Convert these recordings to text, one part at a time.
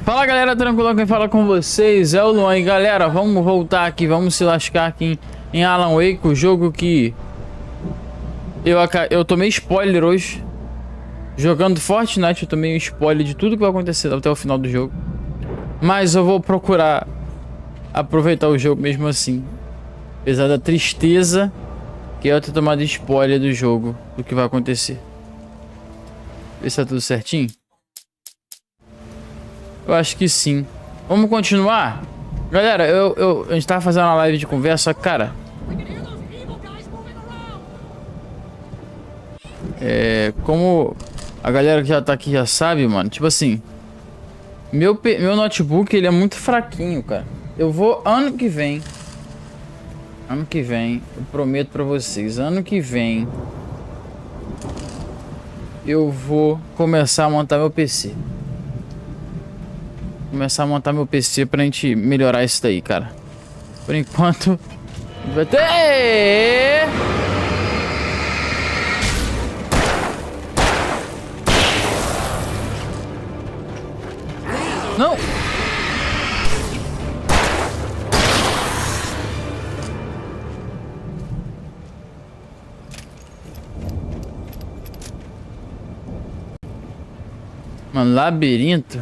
Fala galera, tranquilo, quem fala com vocês é o Luan. E galera, vamos voltar aqui, vamos se lascar aqui em Alan Wake, o jogo que eu tomei spoiler hoje. Jogando Fortnite eu tomei um spoiler de tudo que vai acontecer até o final do jogo. Mas eu vou procurar aproveitar o jogo mesmo assim, apesar da tristeza que eu ter tomado spoiler do jogo, do que vai acontecer. Ver se tá tudo certinho. Eu acho que sim. Vamos continuar? Galera, a gente tava fazendo uma live de conversa, cara. Como a galera que já tá aqui já sabe, mano. Tipo assim, meu notebook, ele é muito fraquinho, cara. Eu vou ano que vem, eu prometo pra vocês, ano que vem eu vou começar a montar meu PC. Começar a montar meu PC pra gente melhorar isso daí, cara. Por enquanto vai ter... Não! Mano, labirinto.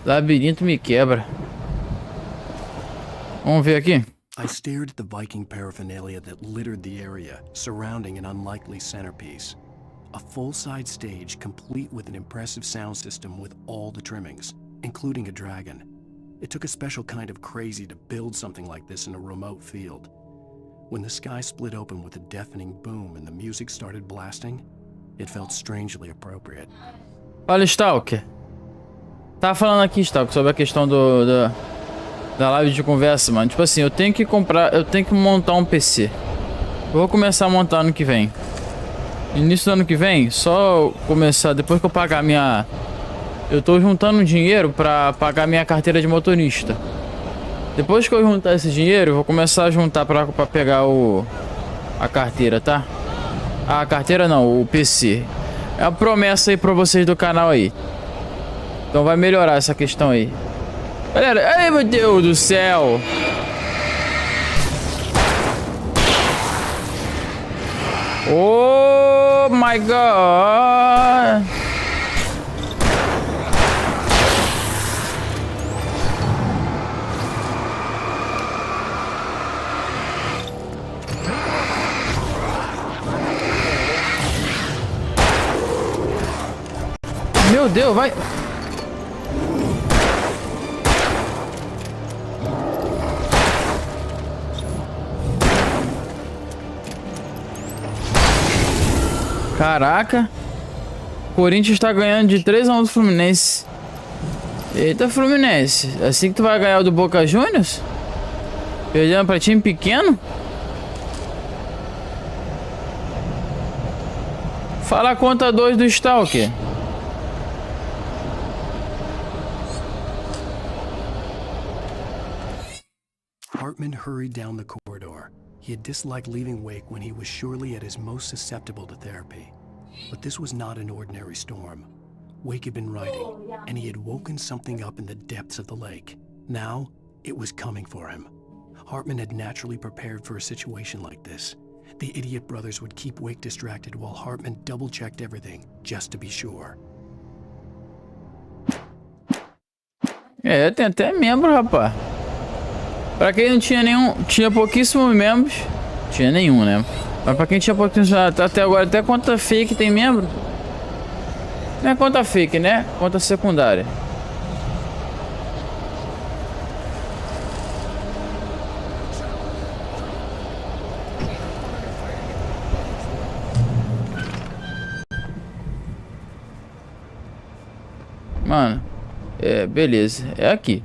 Labirinto me quebra. Vamos ver aqui. I stared at the Viking paraphernalia that littered the area, surrounding an unlikely centerpiece. A full-size stage complete with an impressive sound system with all the trimmings, including a dragon. It took a special kind of crazy to build something like this in a remote field. When the sky split open with a deafening boom and the music started blasting, it felt strangely appropriate. Olha, Stalker. Tava falando aqui, Stalker, sobre a questão da live de conversa, mano. Tipo assim, eu tenho que montar um PC. Eu vou começar a montar ano que vem. Início do ano que vem, só começar, depois que eu pagar minha... Eu tô juntando dinheiro pra pagar minha carteira de motorista. Depois que eu juntar esse dinheiro, eu vou começar a juntar pra pegar a carteira, tá? A carteira não, o PC. É a promessa aí pra vocês do canal aí. Então vai melhorar essa questão aí. Galera, ai meu Deus do céu. Oh my God. Meu Deus, vai. Caraca. Corinthians tá ganhando de 3-1 do Fluminense. Eita, Fluminense. Assim que tu vai ganhar o do Boca Juniors? Perdendo pra time pequeno? Fala a conta 2 do Stalker. Hartman hurried down the corridor. He had disliked leaving Wake when he was surely at his most susceptible to therapy. But this was not an ordinary storm. Wake had been writing, and he had woken something up in the depths of the lake. Now, it was coming for him. Hartman had naturally prepared for a situation like this. The idiot brothers would keep Wake distracted while Hartman double-checked everything, just to be sure. Tem até membro, rapaz. Pra quem não tinha nenhum, tinha pouquíssimos membros. Tinha nenhum, né? Mas pra quem tinha pouquíssimos, até agora, até conta fake tem membro. Não é conta fake, né? Conta secundária. Mano, beleza. É aqui.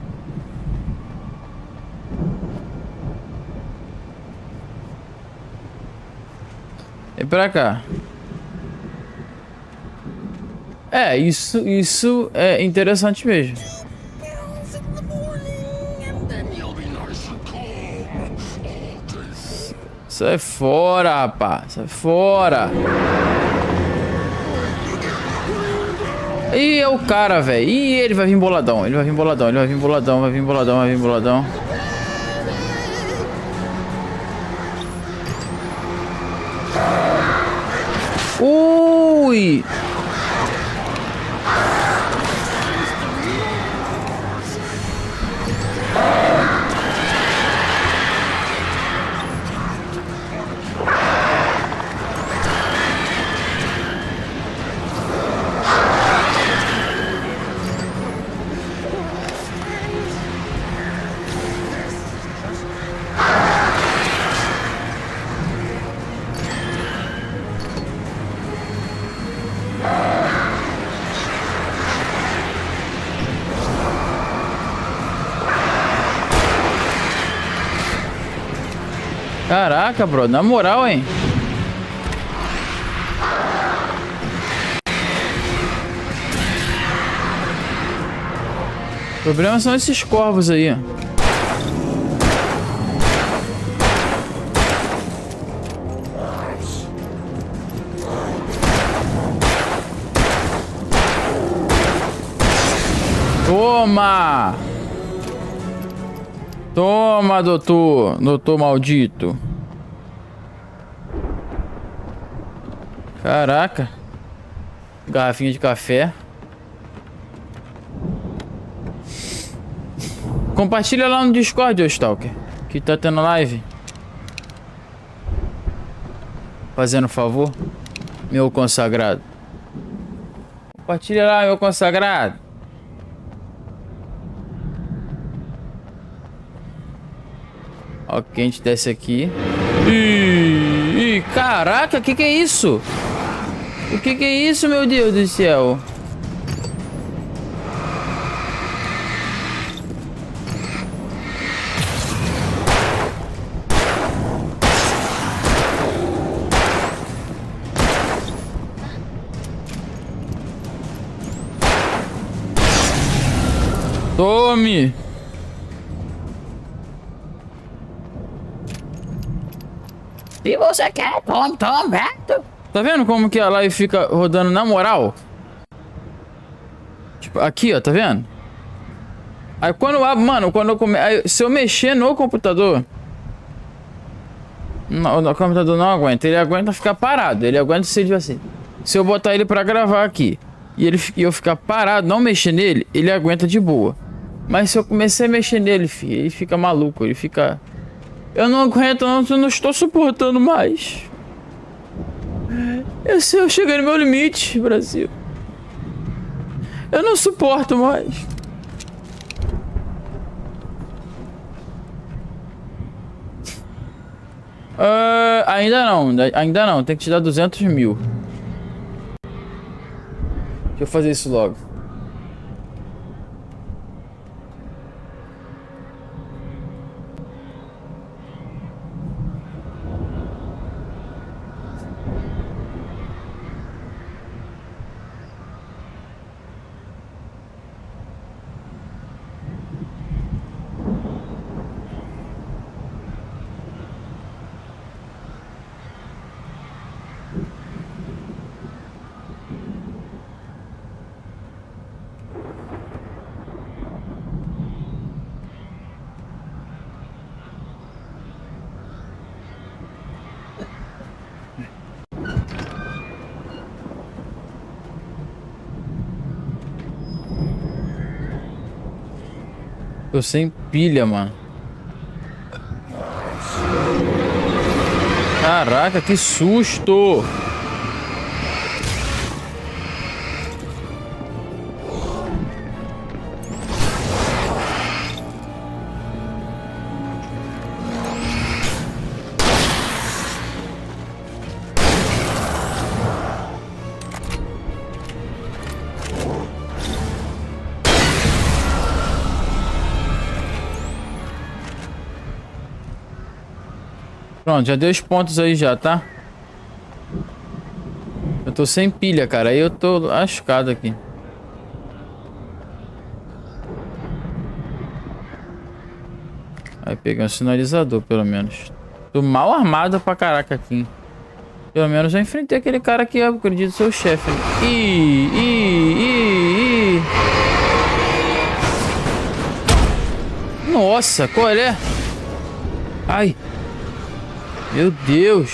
É pra cá. Isso é interessante mesmo. Sai fora, rapaz. Sai fora. Ih, é o cara, velho. Ih, ele vai vir boladão. Ele vai vir boladão. Ele vai vir boladão. Vai vir boladão. Vai vir boladão. Ui! Caraca, bro, na moral, hein? O problema são esses corvos aí. Toma! Toma, doutor! Doutor maldito! Caraca! Garrafinha de café. Compartilha lá no Discord, ô Stalker, que tá tendo live. Fazendo favor, meu consagrado. Compartilha lá, meu consagrado. Ok, a gente desce aqui. Ih, caraca, o que é isso? O que é isso, meu Deus do céu? Tome! Se você quer, tome. Tá vendo como que a live fica rodando na moral? Tipo, aqui, ó, tá vendo? Aí quando eu abro, mano, quando eu começo... Se eu mexer no computador... O computador não aguenta, ele aguenta ficar parado. Ele aguenta se ele tipo assim. Se eu botar ele pra gravar aqui e eu ficar parado, não mexer nele, ele aguenta de boa. Mas se eu comecei a mexer nele, filho, ele fica maluco, ele fica... Eu não aguento, eu não estou suportando mais. Eu cheguei no meu limite, Brasil. Eu não suporto mais. Ainda não, tem que te dar 200 mil. Deixa eu fazer isso logo. Tô sem pilha, mano. Caraca, que susto! Pronto, já deu os pontos aí já, tá? Eu tô sem pilha, cara. Aí eu tô lascado aqui. Aí peguei um sinalizador, pelo menos. Tô mal armado pra caraca aqui. Pelo menos eu enfrentei aquele cara que eu acredito ser o chefe. Nossa, qual é? Ai. Meu Deus.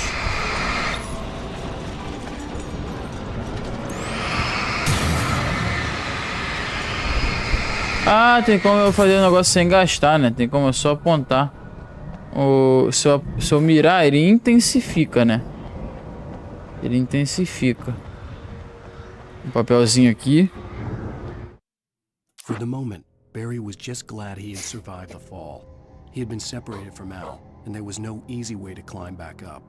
Ah, tem como eu fazer o negócio sem gastar, né? Tem como eu só apontar. Se eu mirar, ele intensifica, né? Ele intensifica. Um papelzinho aqui. For the moment, Barry was just glad he had survived the fall. He had been separated from Al, and there was no easy way to climb back up.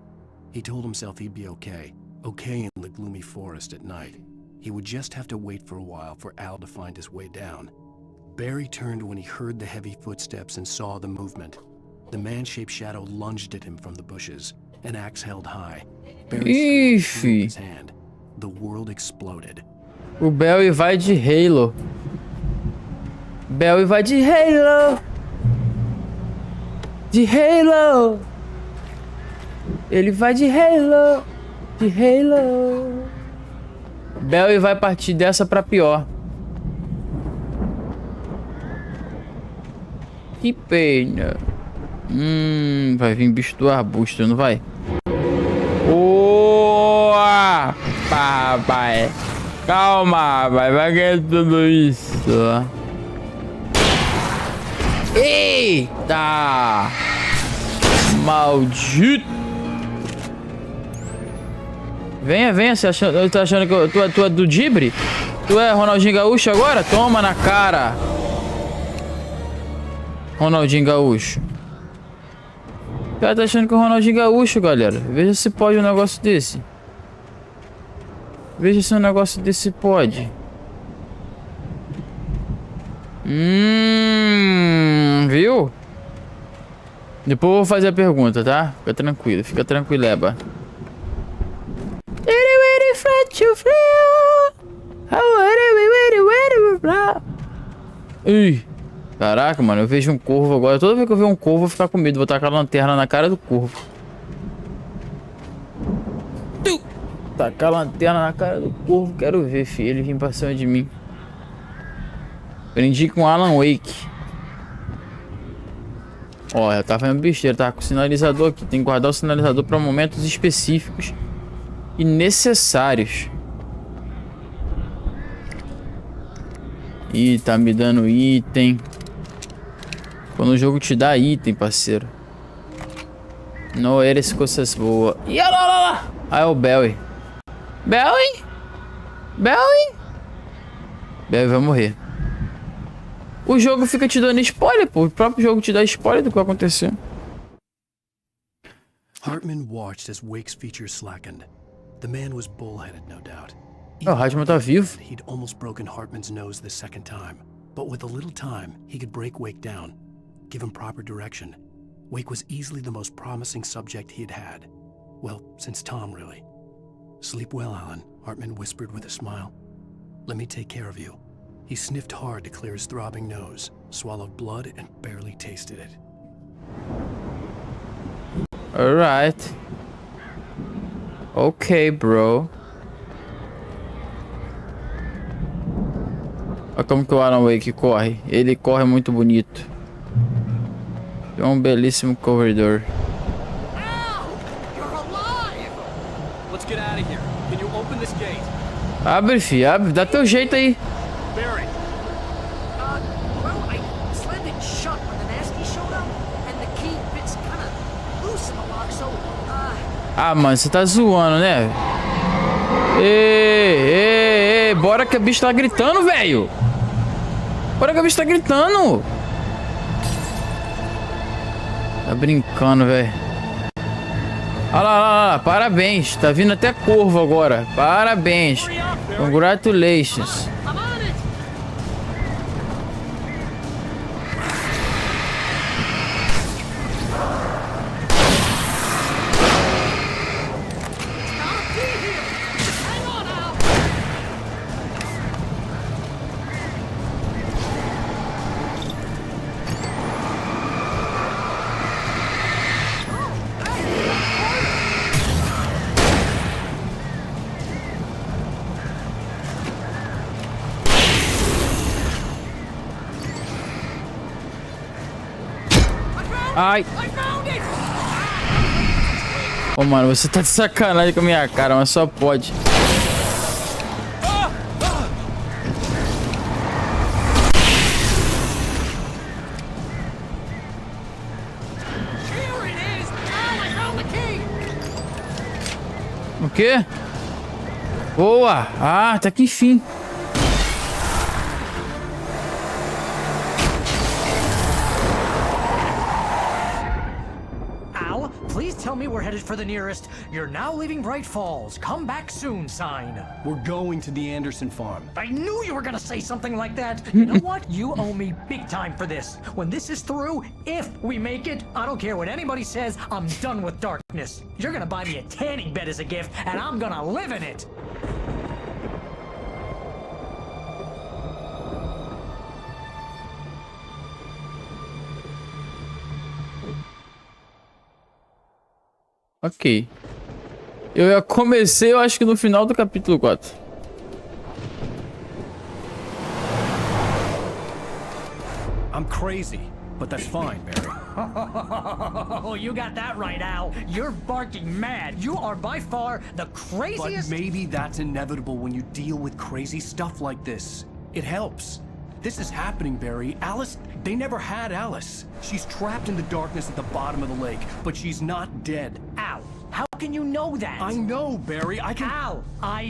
He told himself he'd be okay in the gloomy forest at night. He would just have to wait for a while for Al to find his way down. Barry turned when he heard the heavy footsteps and saw the movement. The man-shaped shadow lunged at him from the bushes, an axe held high. Barry threw his hand. The world exploded. O Barry vai de Halo. Barry vai de Halo. De Halo. Ele vai de Halo. De Halo. Barry vai partir dessa pra pior. Que pena. Vai vir bicho do arbusto, não vai? Papai. Calma, vai ganhar tudo isso. Eita! Maldito! Venha, você tá achando que tu é do Dibre? Tu é Ronaldinho Gaúcho agora? Toma na cara! Ronaldinho Gaúcho. O cara tá achando que é o Ronaldinho Gaúcho, galera. Veja se pode um negócio desse. Veja se um negócio desse pode. Viu? Depois eu vou fazer a pergunta, tá? Fica tranquileba. Ih, caraca, mano, eu vejo um corvo agora. Toda vez que eu ver um corvo, eu vou ficar com medo. Vou tacar a lanterna na cara do corvo. Tacar a lanterna na cara do corvo. Quero ver, filho. Ele vir pra cima de mim. Aprendi com Alan Wake. Ó, eu tava fazendo besteira. Tava com o sinalizador aqui. Tem que guardar o sinalizador pra momentos específicos e necessários. Ih, tá me dando item. Quando o jogo te dá item, parceiro. Não eres coisas boas. E olha lá. Ah, é o Barry. Barry vai morrer. O jogo fica te dando spoiler, pô. O próprio jogo te dá spoiler do que vai acontecer. Hartman watched as Wake's features slackened. The man was bullheaded, no doubt. O Hartman tá vivo. He'd almost broken Hartman's nose the second time. But with a little time, he could break Wake down. Give him proper direction. Wake was easily the most promising subject he had had. Well, since Tom, really. Sleep well, Alan, Hartman whispered with a smile. Let me take care of you. He sniffed hard to clear his throbbing nose, swallowed blood, and barely tasted it. Alright. Okay, bro. Olha como que o Alan Wake corre. Ele corre muito bonito. É um belíssimo corredor. Abre, fi, abre. Dá teu jeito aí. Ah, mano, você tá zoando, né? Ei, bora que a bicha tá gritando, velho. Bora que a bicha tá gritando. Tá brincando, velho. Olha lá, parabéns. Tá vindo até corvo agora. Parabéns. Congratulations. Ai. Ô, mano, você tá de sacanagem com a minha cara, mas só pode. O quê? Boa! Ah, até que enfim. Al, please tell me we're headed for the nearest "You're now leaving Bright Falls. Come back soon" sign. We're going to the Anderson farm. I knew you were gonna say something like that. You know what? You owe me big time for this. When this is through, if we make it, I don't care what anybody says, I'm done with darkness. You're gonna buy me a tanning bed as a gift, and I'm gonna live in it. Ok. Eu já comecei, eu acho que no final do capítulo 4. I'm crazy, but that's fine, Barry. Oh, you got that right, Al. You're barking mad. You are by far the But craziest. maybe that's inevitable when you deal with crazy stuff like this. It helps. This is happening, Barry. Alice, they never had Alice. She's trapped in the darkness at the bottom of the lake, but she's not dead. Al, how can you know that? I know, Barry. I can... Al,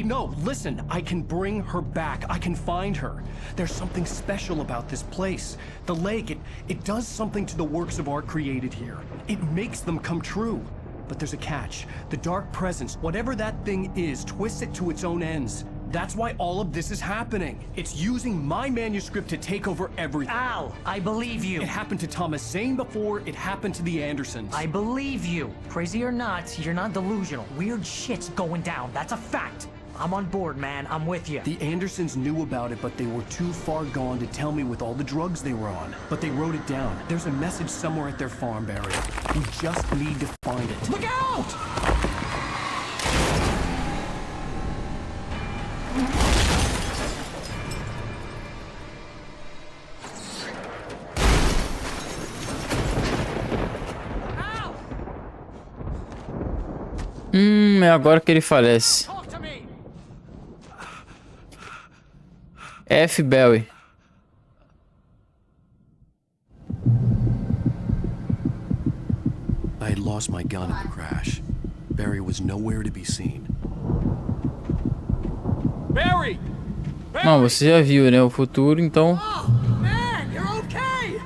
No, listen. I can bring her back. I can find her. There's something special about this place. The lake, it does something to the works of art created here. It makes them come true. But there's a catch. The dark presence, whatever that thing is, twists it to its own ends. That's why all of this is happening. It's using my manuscript to take over everything. Al, I believe you. It happened to Thomas Zane before, it happened to the Andersons. I believe you. Crazy or not, you're not delusional. Weird shit's going down. That's a fact. I'm on board, man. I'm with you. The Andersons knew about it, but they were too far gone to tell me with all the drugs they were on. But they wrote it down. There's a message somewhere at their farm, Barry. We just need to find it. Look out! É agora que ele falece. Talk to me. F. Barry. I had lost my gun in the crash. Barry was nowhere to be seen. Barry! Não, você já viu, né? O futuro, então. Oh, man, you're okay!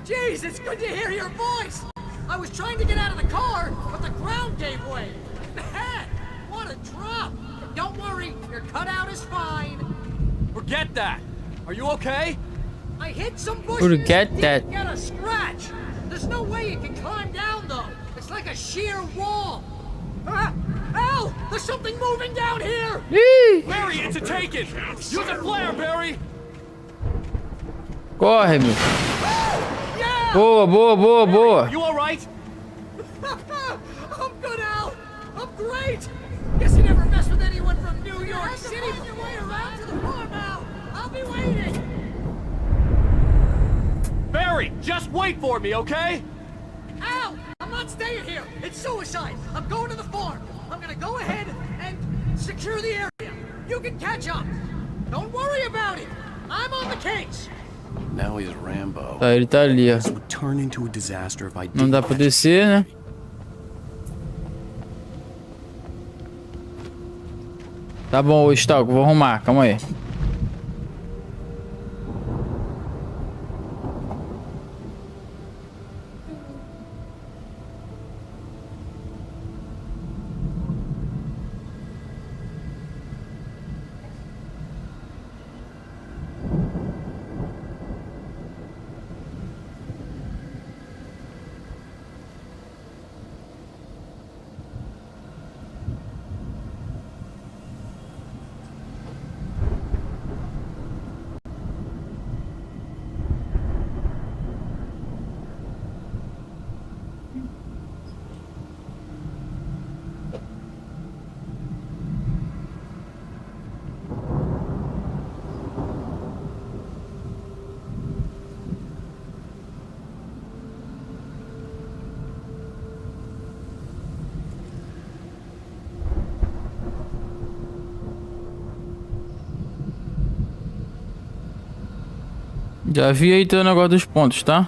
Jeez, it's good to hear your voice! I was trying to get out of the car, but the ground gave way. Man, what a drop! Don't worry, your cutout is fine. Forget that. Are you okay? I hit some bushes. Forget and that. didn't get a scratch. There's no way you can climb down though. It's like a sheer wall. Al, there's something moving down here. Ih! Barry, it's a taken. Use a flare, Barry. Corre, meu. Yeah. Boa, boa, boa, boa. You all right? I'm good, Al. I'm great. Guess you never mess with anyone from New York City. Find your way around to the farm, Al. I'll be waiting. Barry, just wait for me, okay? Al, I'm not staying here. It's suicide. I'm going to the farm. I'm gonna go ahead and secure the area. You can catch up. Don't worry about it. I'm on the case. Now he's Rambo. Tá, ele tá ali, ó. This would turn into a disaster if I Não didn't dá pra catch him. descer, né? Tá bom, Stalker, vou arrumar, calma aí. Já vi aí teu negócio dos pontos, tá?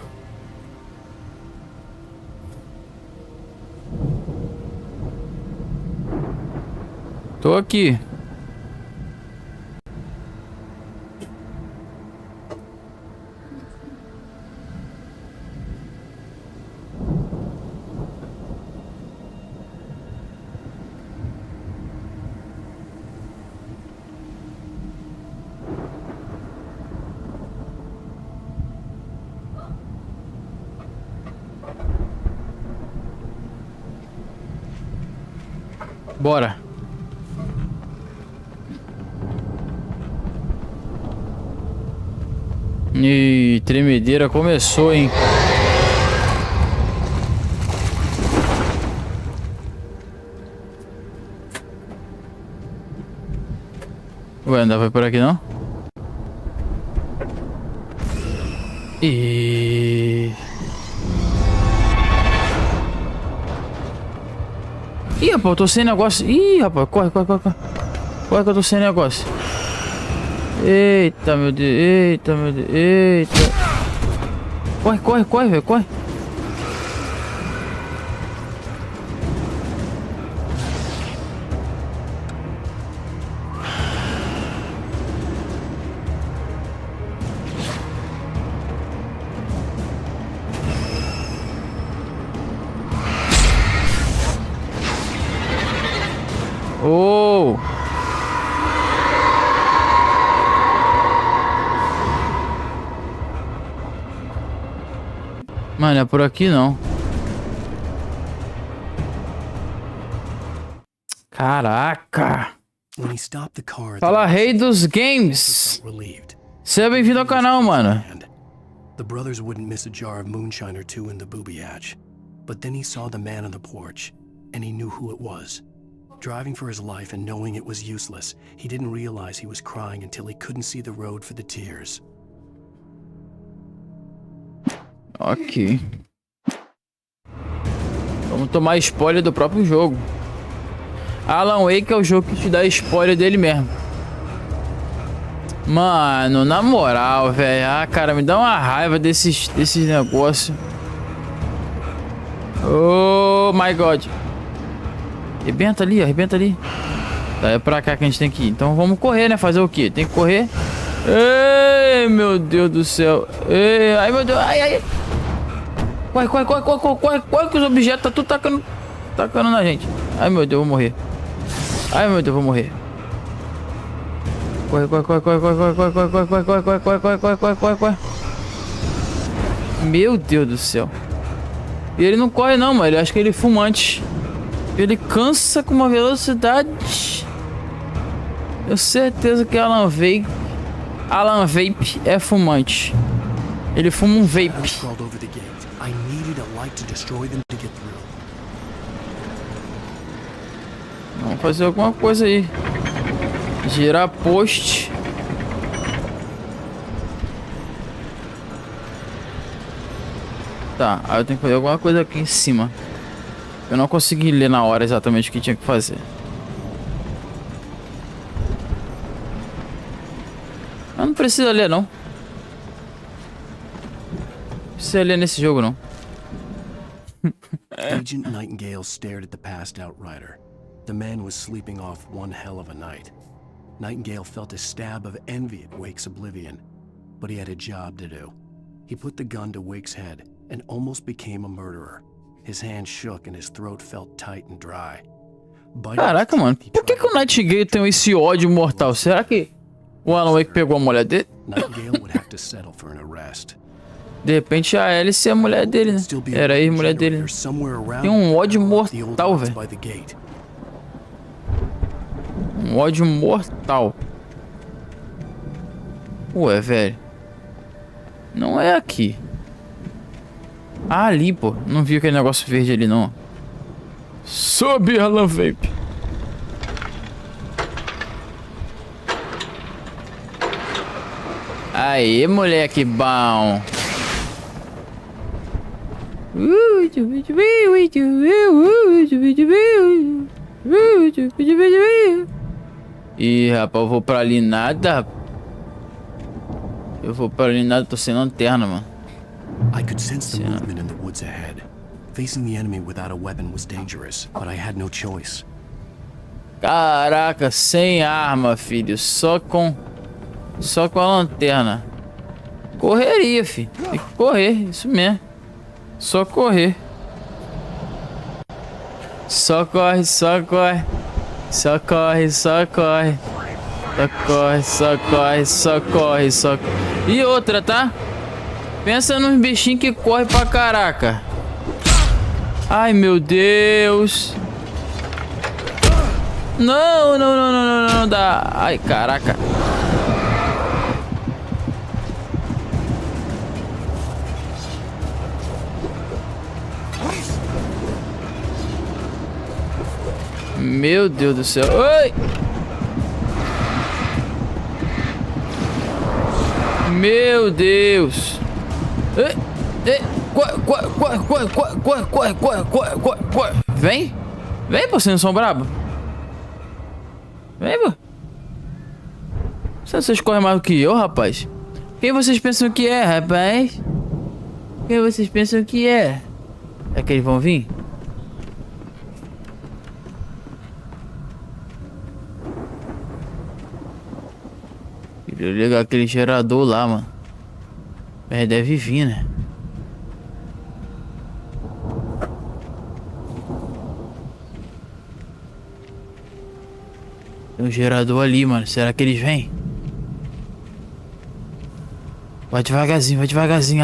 Tô aqui. Bora. Ih, tremedeira começou, hein? Ué, ainda vai por aqui não? E... Ih, rapaz, eu tô sem negócio. Ih, rapaz, corre, corre, corre, corre. Corre que eu tô sem negócio. Eita, meu Deus. Eita, meu Deus. Eita. Corre, corre, corre, velho, corre. Oh! Mano, é por aqui não. Caraca! When he stopped the car, Fala, rei dos games! relieved. Seja bem-vindo ao canal, mano. The brothers wouldn't miss a jar of moonshine or two in the booby hatch. But then he saw the man on the porch, and he knew who it was. Driving for his life and knowing it was useless, he didn't realize he was crying until he couldn't see the road for the tears. Ok. Vamos tomar spoiler do próprio jogo. Alan Wake é o jogo que te dá spoiler dele mesmo. Mano, na moral, velho. Ah, cara, me dá uma raiva desses negócios. Oh my god. Arrebenta ali, arrebenta ali. Tá, é pra cá que a gente tem que ir. Então vamos correr, né? Fazer o quê? Tem que correr. Ei, meu Deus do céu. Ei, ai, meu Deus. Ai, ai. Corre, corre, corre, corre, corre, corre, corre, que os objetos tá tudo tacando na gente. Ai, meu Deus, eu vou morrer. Ai, meu Deus, eu vou morrer. Corre, corre, corre, corre, corre, corre, corre, corre, corre, corre, corre, corre, corre, corre, corre, corre, corre. Meu Deus do céu. E ele não corre não, mano. Eu acho que ele é fumante. Ele cansa com uma velocidade. Eu certeza que Alan Vape é fumante. Ele fuma um vape. Vamos fazer alguma coisa aí. Girar post. Tá, aí eu tenho que fazer alguma coisa aqui em cima. Eu não consegui ler na hora exatamente o que tinha que fazer. Mas não precisa ler, não. Não precisa ler nesse jogo, não. Agent Nightingale stared at the passed out rider. The man was sleeping off one hell of a night. Nightingale felt a stab of envy at Wake's oblivion, but he had a job to do. He put the gun to Wake's head and almost became a murderer. His hand shook and his throat felt tight and dry. Caraca, mano. Por que o Nightingale tem esse ódio mortal? Será que o Alan Wake pegou a mulher dele? Nightingale would have to settle for an arrest. De repente a Alice é a mulher dele, né? Era aí a mulher dele. Né? Tem um ódio mortal, velho. Um ódio mortal. Ué, velho. Não é aqui. Ah, ali, pô. Não vi aquele negócio verde ali, não. Sobe, Alan Vape. Aê, moleque bom. Ih, rapaz, eu vou pra ali nada. Eu vou para ali nada, tô sem lanterna, mano. I could sense the movement in the woods ahead. Facing the enemy without a weapon was dangerous, but I had no choice. Caraca, sem arma, filho. Só com a lanterna. Correria, filho. Tem que correr, isso mesmo. Só correr. Só corre, só corre. Só corre, só corre. Só corre, só corre, só corre, só corre. E outra, tá? Pensa nos bichinhos que correm pra caraca. Ai, meu Deus. Não, não, não, não, não, não dá. Ai, caraca. Meu Deus do céu. Oi! Meu Deus. Ei, ei, corre. Vem. Vem, pô, vocês não são brabo. Vem, pô. Vocês correm mais do que eu, rapaz. Quem vocês pensam que é, rapaz? Quem vocês pensam que é? É que eles vão vir? Queria ligar aquele gerador lá, mano. Mas deve vir, né? Tem um gerador ali, mano. Será que eles vêm? Vai devagarzinho,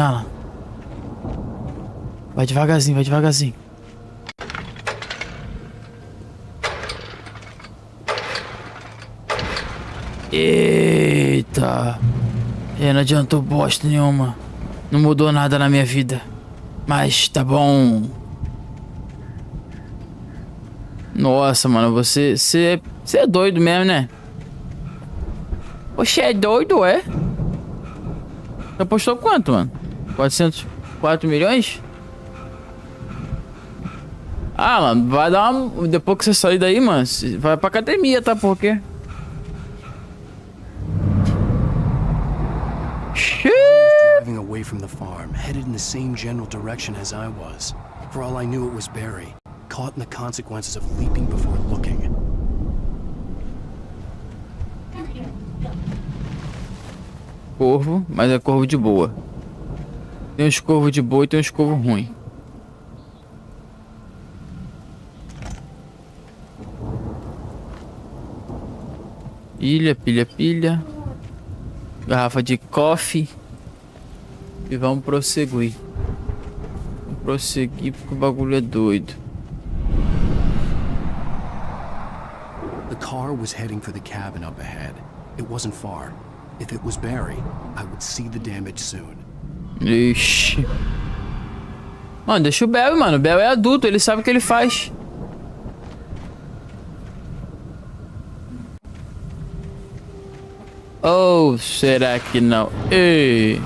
Alan. Vai devagarzinho. Eita. Não adiantou bosta nenhuma. Não mudou nada na minha vida. Mas tá bom. Nossa, mano, você é doido mesmo, né? Você é doido, é? Você apostou quanto, mano? 404 milhões? Ah, mano, vai dar uma... Depois que você sair daí, mano, vai pra academia, tá? Por quê? Driving away from the farm, headed in the same general direction as I was. For all I knew, it was Barry, caught in the consequences of leaping before looking. Corvo, mas é corvo de boa. Tem uns corvos de boa e tem uns corvos ruins. Pilha. Garrafa de coffee. E vamos prosseguir. Vamos prosseguir porque o bagulho é doido. The car was heading for the cabin up ahead. It wasn't far. If it was Barry, I would see the damage soon. Ixi. Mano, deixa o Bel, mano. O Bel é adulto, ele sabe o que ele faz. Ou será que não? Ei.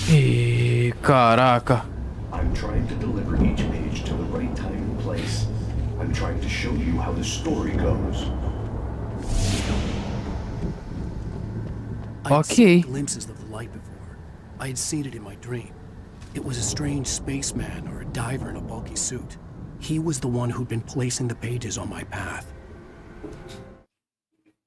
Ih, caraca. I'm trying to deliver each page to the right time and place. I'm trying to show you how the story goes. I'd seen glimpses of the light before. I had seen it in my dream. It was a strange spaceman or a diver in a bulky suit. He was the one who'd been placing the pages on my path.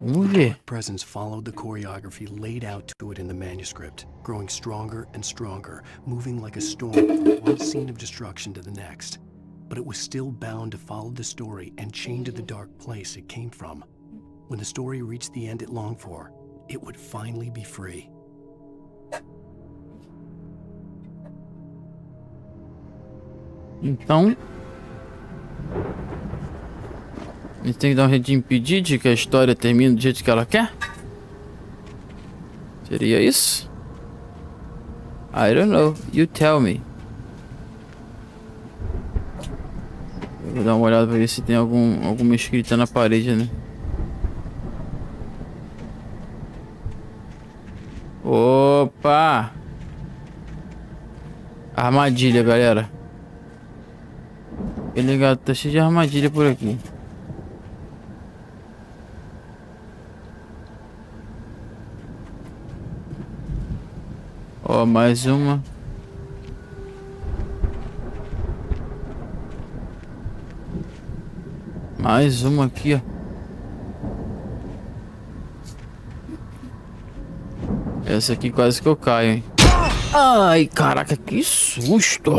Vamos ver. Presence followed the choreography laid out to it in the manuscript, growing stronger and stronger, moving like a storm from one scene of destruction to the next. But it was still bound to follow the story and chained to the dark place it came from. When the story reached the end it longed for, it would finally be free. Então, a gente tem que dar um jeito de impedir de que a história termine do jeito que ela quer? Seria isso? I don't know. You tell me. Eu vou dar uma olhada pra ver se tem alguma escrita na parede, né? Opa! Armadilha, galera. Fique ligado, tá cheio de armadilha por aqui. Ó, mais uma. Mais uma aqui, ó. Essa aqui quase que eu caio, hein? Ai, caraca, que susto!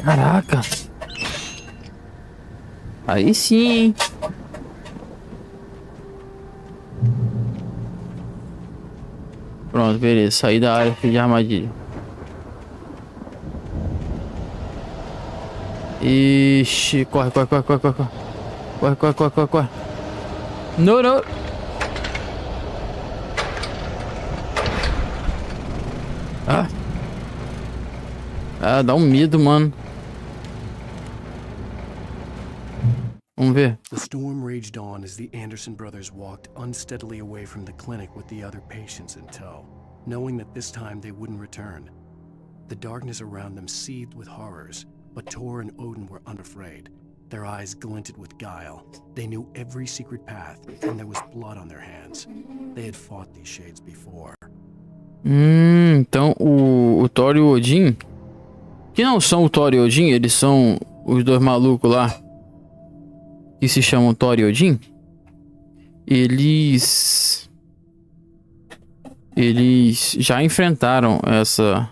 Caraca. Aí sim, hein? Pronto, beleza. Saí da área de armadilha. Ixi, corre, corre, corre, corre, corre, corre. Corre, corre, corre, corre, corre. Não, não. Ah. Ah, dá um medo, mano. Vamos ver. The storm raged on as the Anderson brothers walked unsteadily away from the clinic with the other patients in tow, knowing that this time they wouldn't return. The darkness around them seethed with horrors, but Tor and Odin were unafraid. Their eyes glinted with guile. They knew every secret path, and there was blood on their hands. They had fought these shades before. Então o Thor e o Odin, que não são o Thor e o Odin, eles são os dois malucos lá, que se chamam Thor e Odin. Eles já enfrentaram essa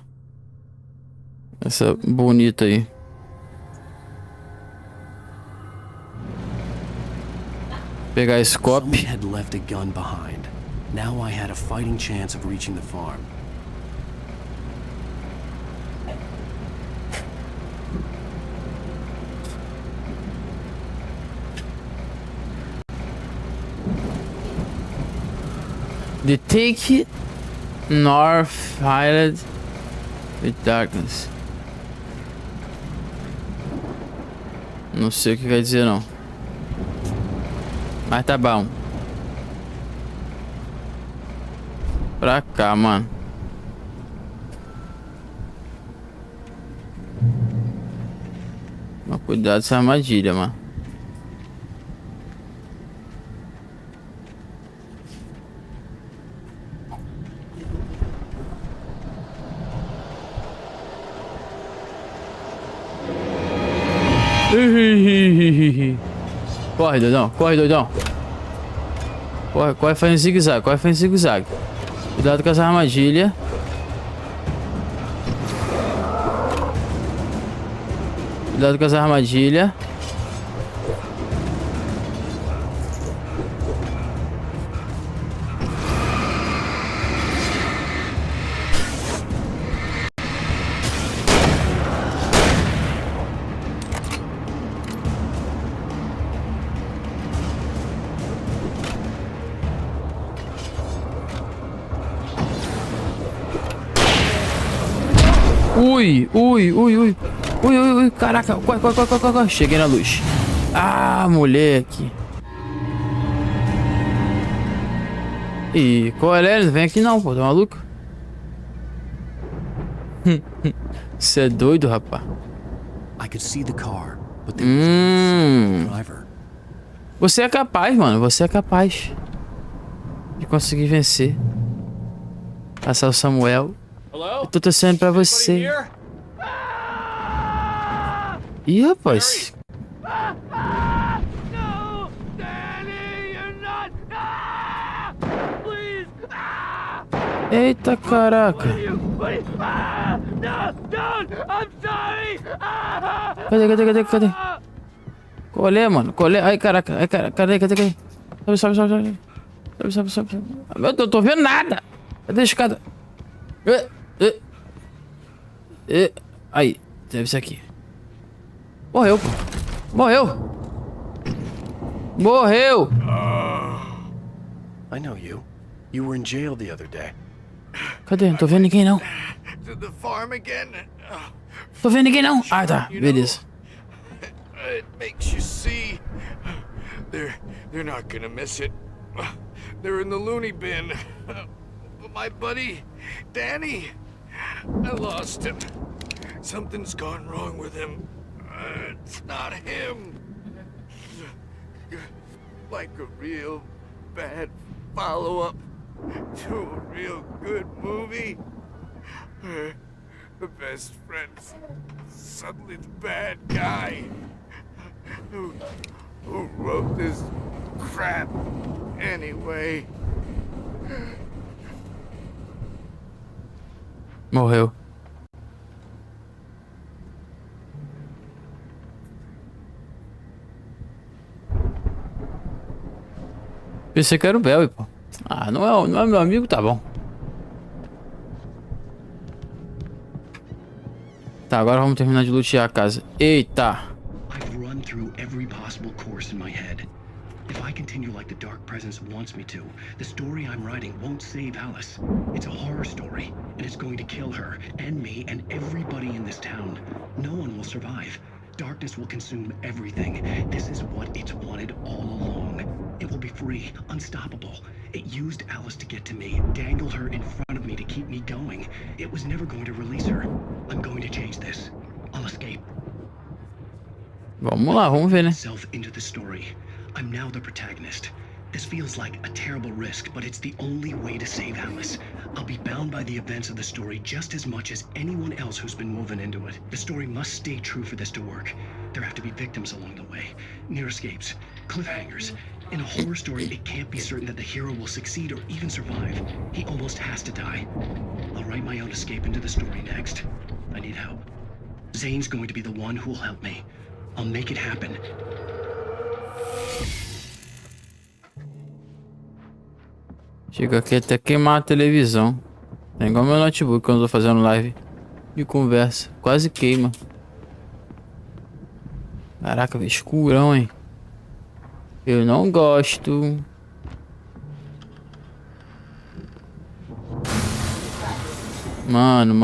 bonita aí. Pegar esse copo. Someone had left a gun behind. Now I had a fighting chance of reaching the farm. The take North Island with darkness. Não sei o que quer dizer não. Mas tá bom. Pra cá, mano. Mas cuidado dessa armadilha, mano. Corre, doidão. Corre, doidão. Corre, corre fazendo zigue-zague. Corre fazendo zigue-zague. Cuidado com essa armadilha. Cuidado com essa armadilha. Ui, ui, ui, ui. Ui, ui, ui, caraca. Corre, corre, corre, corre, corre. Cheguei na luz. Ah, moleque. Ih, qual é? Não vem aqui não, pô. Tá maluco? Você é doido, rapaz. I could see the car, but there was no driver. Você é capaz, mano. Você é capaz de conseguir vencer. Passar o Samuel. Eu tô torcendo pra você. Ih, rapaz. Eita, caraca. Cadê? Qual é, mano? Qual é? Ai, caraca. Ai, caraca. Cadê? Sobe. Meu Deus, eu tô vendo nada. Cadê a escada? Aí, deve ser aqui. Morreu, pô. Morreu. I know you. You were in jail the other day. Cadê? Não tô vendo ninguém, não. To the farm again. Tô vendo ninguém, não. Ah, tá. Beleza. It makes you see. They're not gonna miss it. They're in the loony bin. But my buddy, Danny, I lost him. Something's gone wrong with him. It's not him. Like a real bad follow-up to a real good movie. The best friend's suddenly the bad guy. Who wrote this crap anyway? Morreu. Pensei que era o Belly, pô. Ah, não é meu amigo, tá bom. Tá, agora vamos terminar de lutear a casa. Eita! I've run through every possible course in my head. If I continue like the Dark Presence wants me to, the story I'm writing won't save Alice. It's a horror story, and it's going to kill her, and me, and everybody in this town. No one will survive. Darkness will consume everything. This is what it's wanted all along. It will be free, unstoppable. It used Alice to get to me, dangled her in front of me to keep me going. It was never going to release her. I'm going to change this. I'll escape. Vamos lá, vamos ver, né? Myself into the story. I'm now the protagonist. This feels like a terrible risk, but it's the only way to save Alice. I'll be bound by the events of the story just as much as anyone else who's been woven into it. The story must stay true for this to work. There have to be victims along the way, near escapes, cliffhangers. In a horror story, it can't be certain that the hero will succeed or even survive. He almost has to die. I'll write my own escape into the story next. I need help. Zane's going to be the one who will help me. I'll make it happen. Chega aqui até queimar a televisão. É igual meu notebook quando eu tô fazendo live de conversa. Quase queima. Caraca, velho, escurão, hein? Eu não gosto. Mano,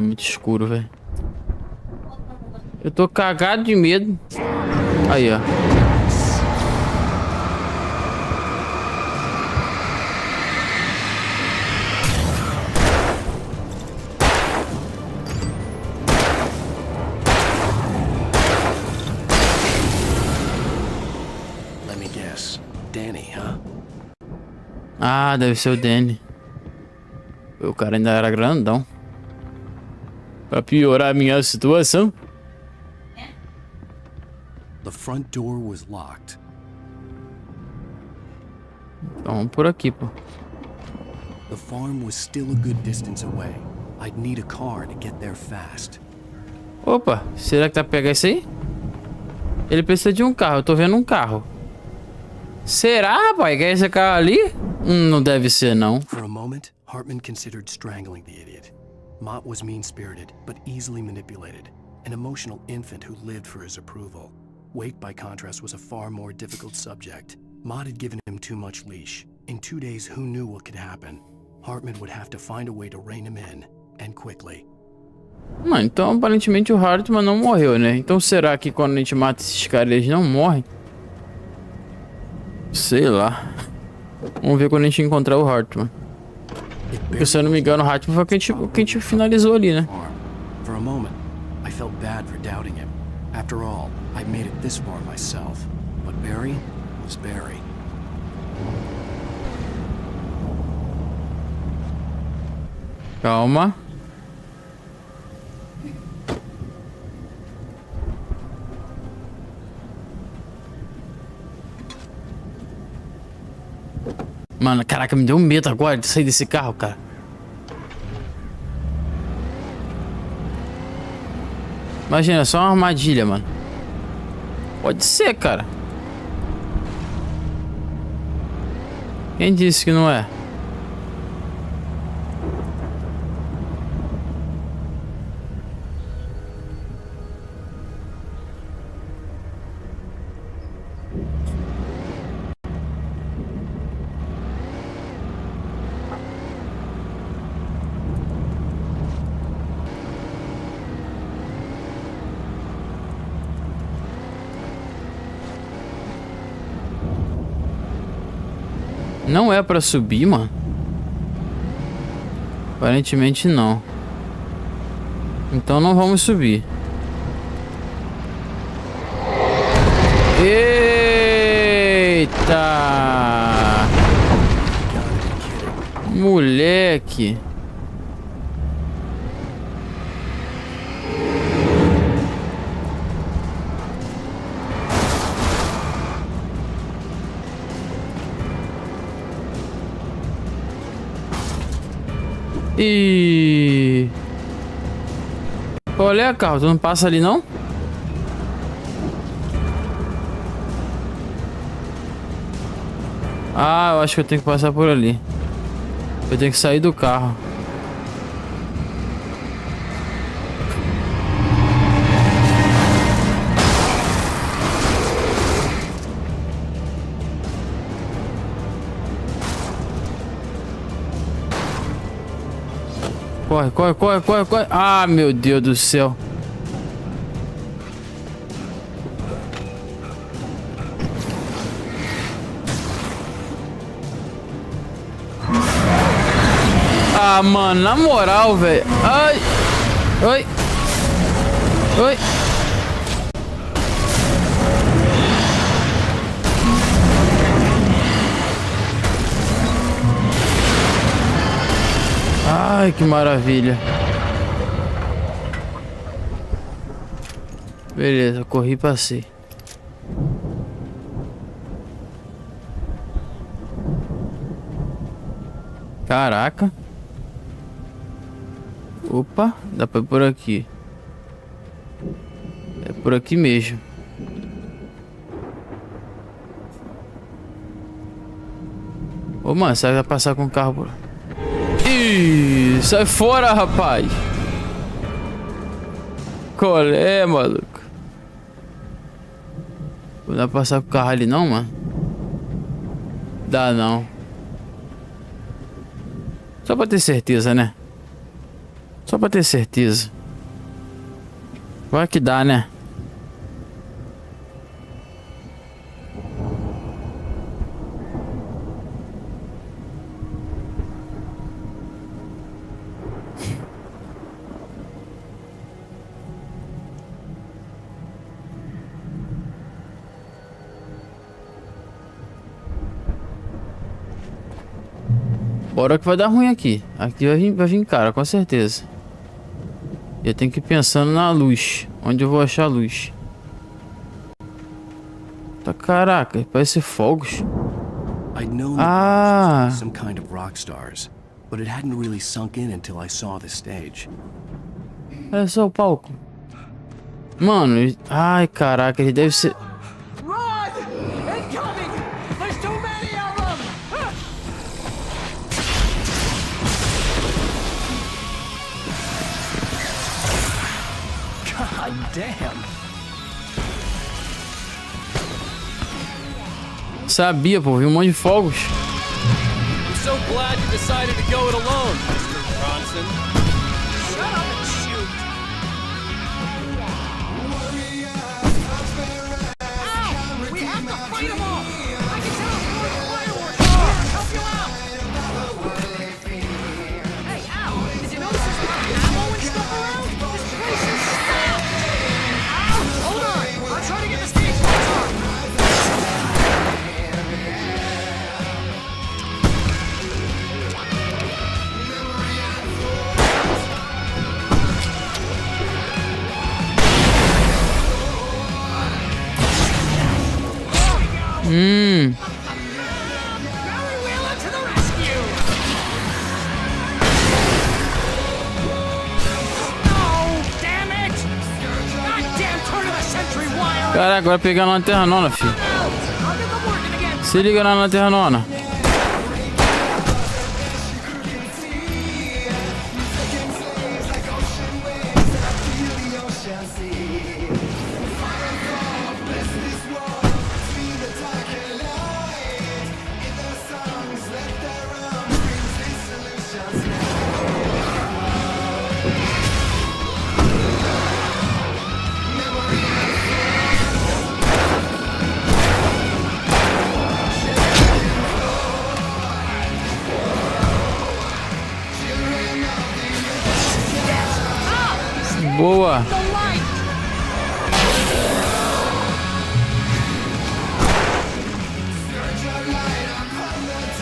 muito escuro, velho. Eu tô cagado de medo. Aí, ó. Let me guess. Danny, huh? Ah, deve ser o Danny. O cara ainda era grandão. Pra piorar a minha situação. The front door was locked. Então vamos por aqui, pô. The farm was still a good distance away. I'd need a car to get there fast. Opa, será que dá pra pegar isso aí? Ele precisa de um carro, eu tô vendo um carro. Será, rapaz, que é esse carro ali? Não deve ser, não. For a moment, Hartman considered strangling the idiot. Mott was mean-spirited, but easily manipulated. An emotional infant who lived for his approval. Wake, by contrast, was a far more difficult subject. Mott had given him too much leash. In 2 days, who knew what could happen? Hartman would have to find a way to rein him in, and quickly. Então aparentemente o Hartman não morreu, né? Então será que quando a gente mata esses caras, eles não morrem? Sei lá. Vamos ver quando a gente encontrar o Hartman. Porque, se eu não me engano, o Hartman foi o que a gente finalizou ali, né? For a moment, I felt bad for doubting him. After all, I made it this far myself. But Barry was Barry. Calma. Mano, caraca, me deu medo agora de sair desse carro, cara. Imagina, é só uma armadilha, mano. Pode ser, cara. Quem disse que não é? Não é pra subir, mano? Aparentemente não. Então não vamos subir. Eita! Moleque! E olha, carro, tu não passa ali não? Ah, eu acho que eu tenho que passar por ali. Eu tenho que sair do carro. Corre, corre, corre, corre, corre. Ah, meu Deus do céu. Ah, mano, na moral, velho. Ai. Oi. Oi. Ai, que maravilha. Beleza, corri e passei. Caraca. Opa, dá pra ir por aqui. É por aqui mesmo. Ô, mano, você vai passar com o carro por... Ih, sai fora, rapaz. Qual é, maluco? Não dá pra passar com o carro ali não, mano? Dá não. Só pra ter certeza, né? Só pra ter certeza. Vai que dá, né? Bora que vai dar ruim aqui. Aqui vai vir cara, com certeza. Eu tenho que ir pensando na luz. Onde eu vou achar a luz? Tá, caraca, parece fogos. I'd known that there was some kind of rock stars, but it hadn't really sunk in until I saw the stage. Olha só o palco. Mano, ai caraca, ele deve ser... Run! Incoming! There's too many of them! God damn. Sabia, pô, vi um monte de fogos. I'm so glad you decided to go it alone, Mr. Bronson. Shut up and shoot! Ow! We have to fight them all! I can tell more fireworks! Here, help you out! Hey, ow! Did you notice there's a lot of ammo and stuff around? This place is stacked! Ow! Hold on! I'm trying to get the stage lights on! Barry Wheeler to the rescue! Oh, damn it! Goddamn turn of the century wire! Caraca, agora pegar na lanterna nona, filho. I'll get them working again! Se liga na lanterna nona.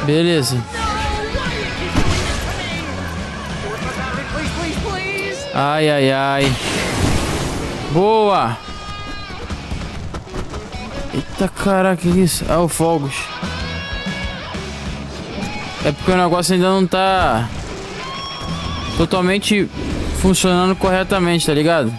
Beleza. Ai, ai, ai. Boa. Eita, caraca, que isso? Ah, o fogos. É porque o negócio ainda não tá totalmente funcionando corretamente, tá ligado?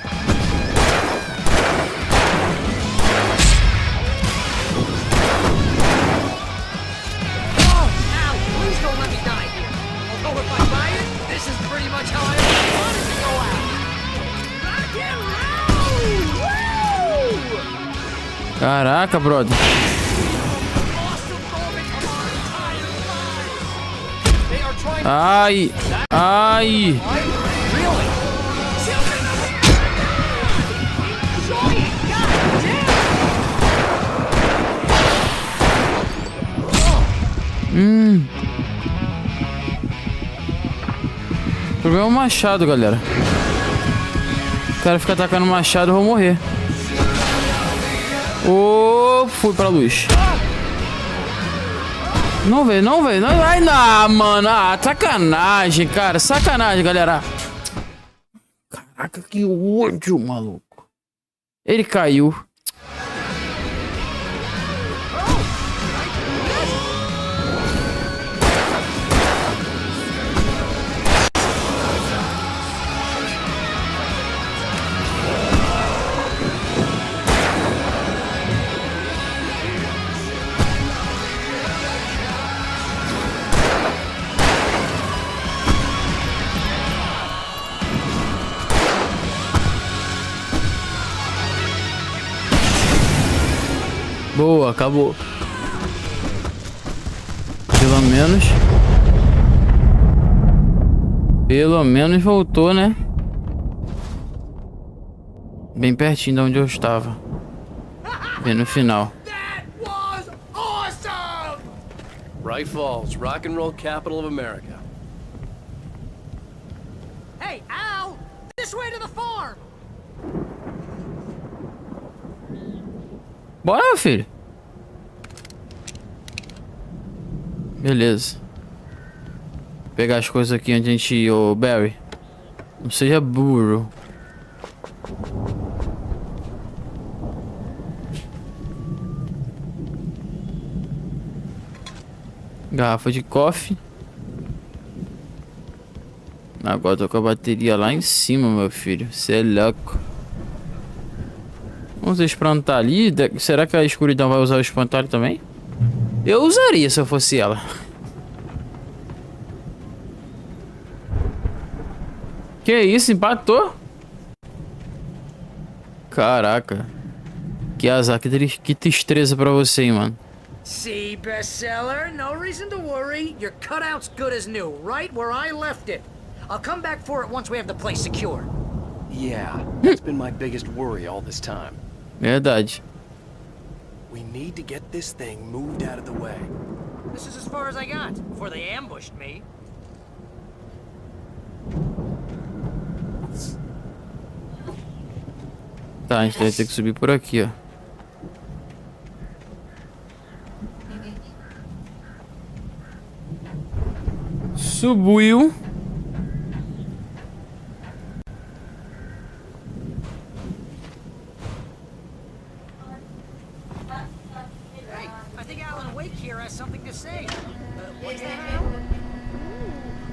Caraca, brother. Ai, ai. O problema é o machado, galera. O cara fica atacando o machado, eu vou morrer. Oh, fui pra luz. Não, velho, não, velho. Ai, não, mano. Ah, sacanagem, cara. Sacanagem, galera. Caraca, que ódio, maluco. Ele caiu. Boa, acabou. Pelo menos voltou, né? Bem pertinho de onde eu estava. Bem no final. That was awesome! Right Falls, rock and roll capital of America. Hey, Al! This way to the farm! Bora, meu filho. Beleza. Vou pegar as coisas aqui antes de a gente ir, ô Barry. Não seja burro. Garrafa de coffee. Agora tô com a bateria lá em cima, meu filho. Cê é louco. Vamos espantar ali. Será que a escuridão vai usar o espantalho também? Eu usaria se eu fosse ela. Que isso, empatou? Caraca. Que azar, que tristeza pra você, hein, mano. See, bestseller, no reason to worry. Your cutout's good as new, right where I left it. I'll come back for it once we have the place secure. Yeah, that's been my biggest worry all this time. Verdade. We need to get this thing moved out of the way. This is as far as I got before they ambushed me. Tá, a gente vai ter que subir por aqui, ó. Subiu. Something to say. What's that, Al?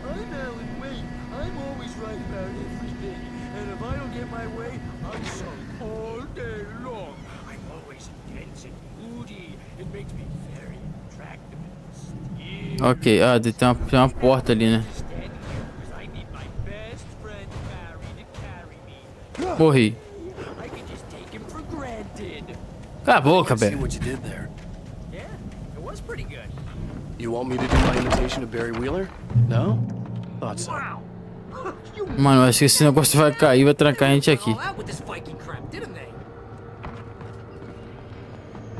I'm Alan Wake. I'm always right about everything. And if I don't get my way, I'm sorry all day long. I'm always intense and moody. It makes me very attractive and still. Ok, ah, tem uma porta ali, né? I need my best friend Barry to carry me. Morri. I can just take him for granted. Cala a boca, See velho. what you did there. Yeah, it was pretty good. You want me to do my imitation of Barry Wheeler? No? Thought so. Wow. Mano, acho que esse negócio vai cair, vai trancar a gente aqui. All out with this Viking crap, didn't they?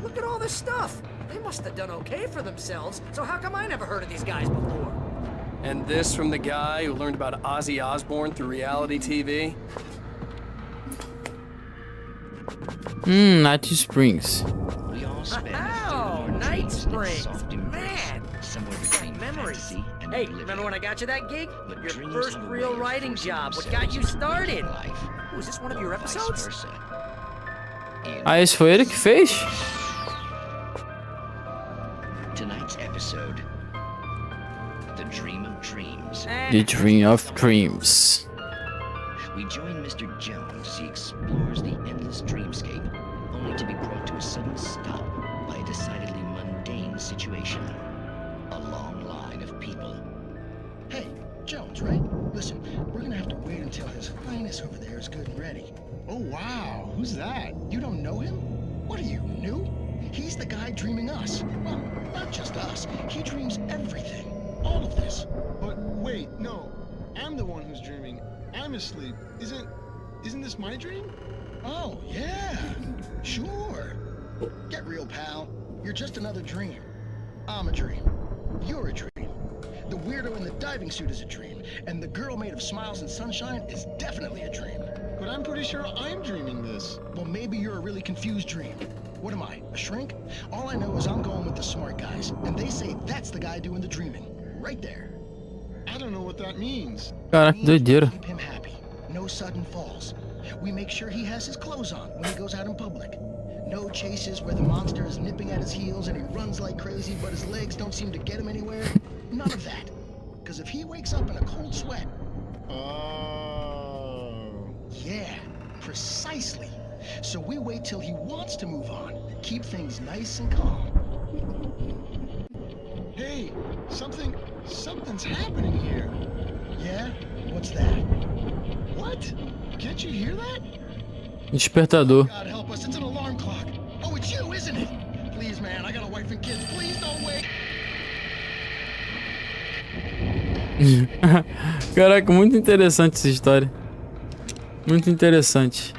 Look at all this stuff. They must have done okay for themselves. So how come I never heard of these guys before? And this from the guy who learned about Ozzy Osbourne through reality TV? Night Springs. Oh, Night Springs. Man. Somewhere between memories. Hey, remember when I got you that gig? Your first real writing job. What got you started? Was this one of your episodes? Ah, esse foi ele que fez? Tonight's episode, The Dream of Dreams. The Dream of Dreams. We join Mr. Jones as he explores the endless dreamscape, only to be brought to a sudden stop by a decidedly mundane situation. A long line of people. Hey, Jones, right? Listen, we're gonna have to wait until His Highness over there is good and ready. Oh, wow. Who's that? You don't know him? What are you, new? He's the guy dreaming us. Well, not just us. He dreams everything. All of this. But wait, no. I'm the one who's dreaming. I'm asleep. Isn't this my dream? Oh, yeah. Sure. Get real, pal. You're just another dream. I'm a dream. You're a dream. The weirdo in the diving suit is a dream. And the girl made of smiles and sunshine is definitely a dream. But I'm pretty sure I'm dreaming this. Well, maybe you're a really confused dream. What am I, a shrink? All I know is I'm going with the smart guys. And they say that's the guy doing the dreaming. Right there. I don't know what that means. Caraca, doideira. Keep him happy. No sudden falls. We make sure he has his clothes on when he goes out in public. No chases where the monster is nipping at his heels and he runs like crazy, but his legs don't seem to get him anywhere. None of that. Because if he wakes up in a cold sweat... Oh. Yeah, precisely. So we wait till he wants to move on. Keep things nice and calm. Hey, something's happening here. Yeah? What's that? What? Can't you hear that? Despertador. God help us, it's an alarm clock. Oh, it's you, isn't it? Please, man, I got a wife and kids. Please don't wait. Caraca, muito interessante essa história. Muito interessante.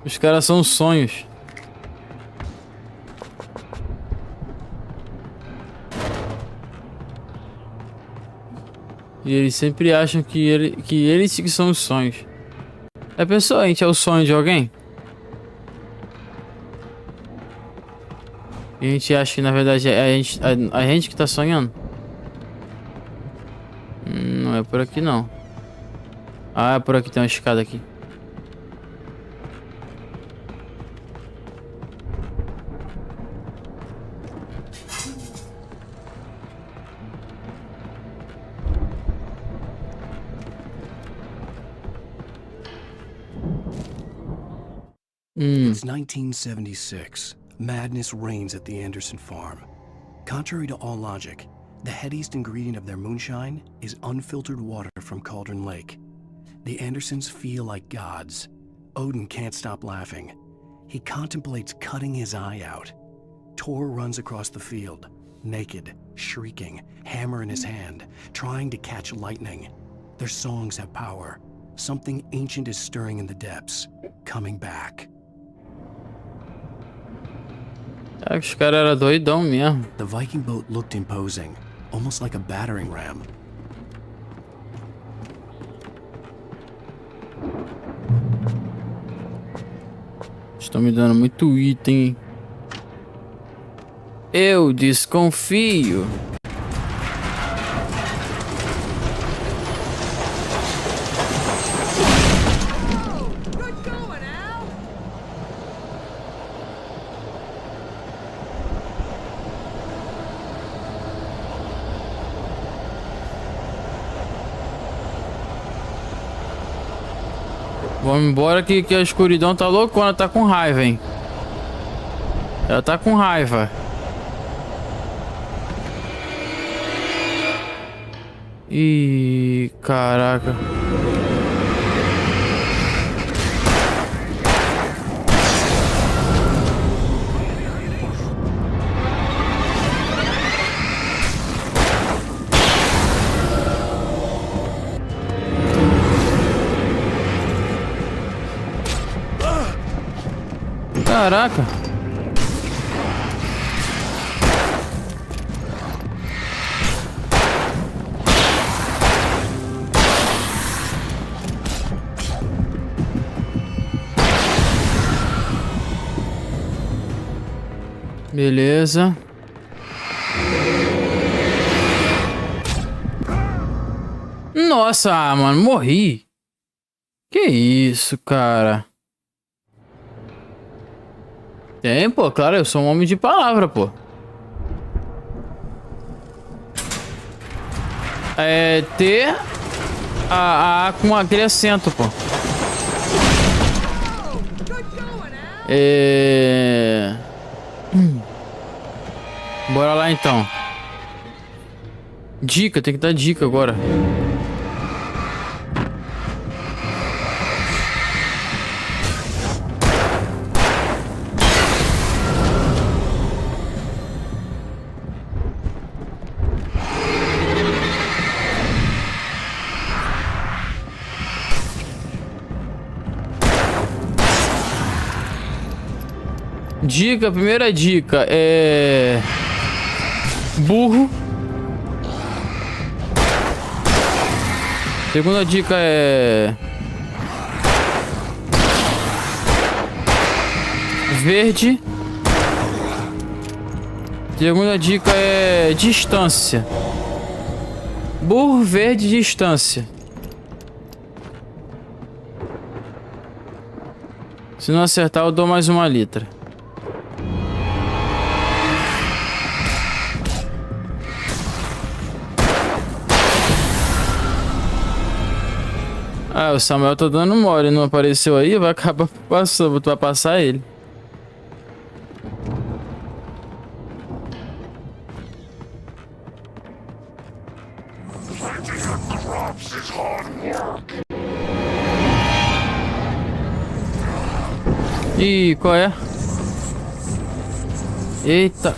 Os caras são sonhos. E eles sempre acham que eles que são os sonhos. Já pensou, a gente é o sonho de alguém? E a gente acha que na verdade é a gente que tá sonhando? Não é por aqui não. Ah, é por aqui, tem uma escada aqui. It's 1976. Madness reigns at the Anderson farm. Contrary to all logic, the headiest ingredient of their moonshine is unfiltered water from Cauldron Lake. The Andersons feel like gods. Odin can't stop laughing. He contemplates cutting his eye out. Tor runs across the field, naked, shrieking, hammer in his hand, trying to catch lightning. Their songs have power. Something ancient is stirring in the depths, coming back. Os caras eram doidão mesmo. The Viking boat looked imposing, almost like a battering ram. Estão me dando muito item. Eu desconfio. Vamos embora que a escuridão tá loucona, tá com raiva, hein? Ela tá com raiva. Ih, caraca. Caraca. Beleza. Nossa, mano, morri. Que isso, cara. Tem, pô, claro, eu sou um homem de palavra, pô. É T A com aquele acento, pô. Bora lá então. Dica, tem que dar dica agora. Dica, primeira dica é burro. Segunda dica é verde. Segunda dica é distância. Burro, verde, distância. Se não acertar, eu dou mais uma letra. Ah, o Samuel tá dando mole, não apareceu aí, vai acabar passando, tu vai passar ele. Ih, qual é? Eita.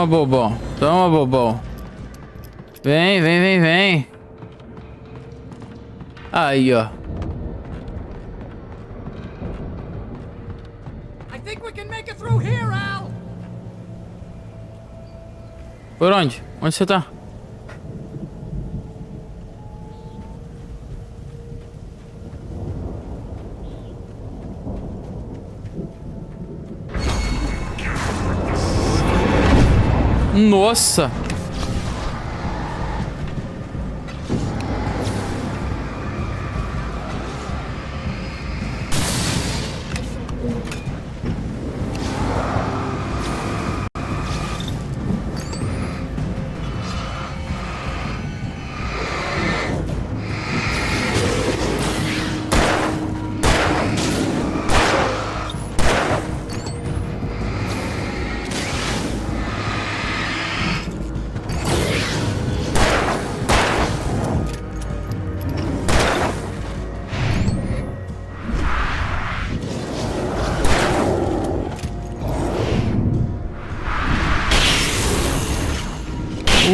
Toma, bobão. Toma, bobão. Vem, vem, vem, vem. Aí, ó. I think we can make it through here, Al. Por onde? Onde você tá? Nossa!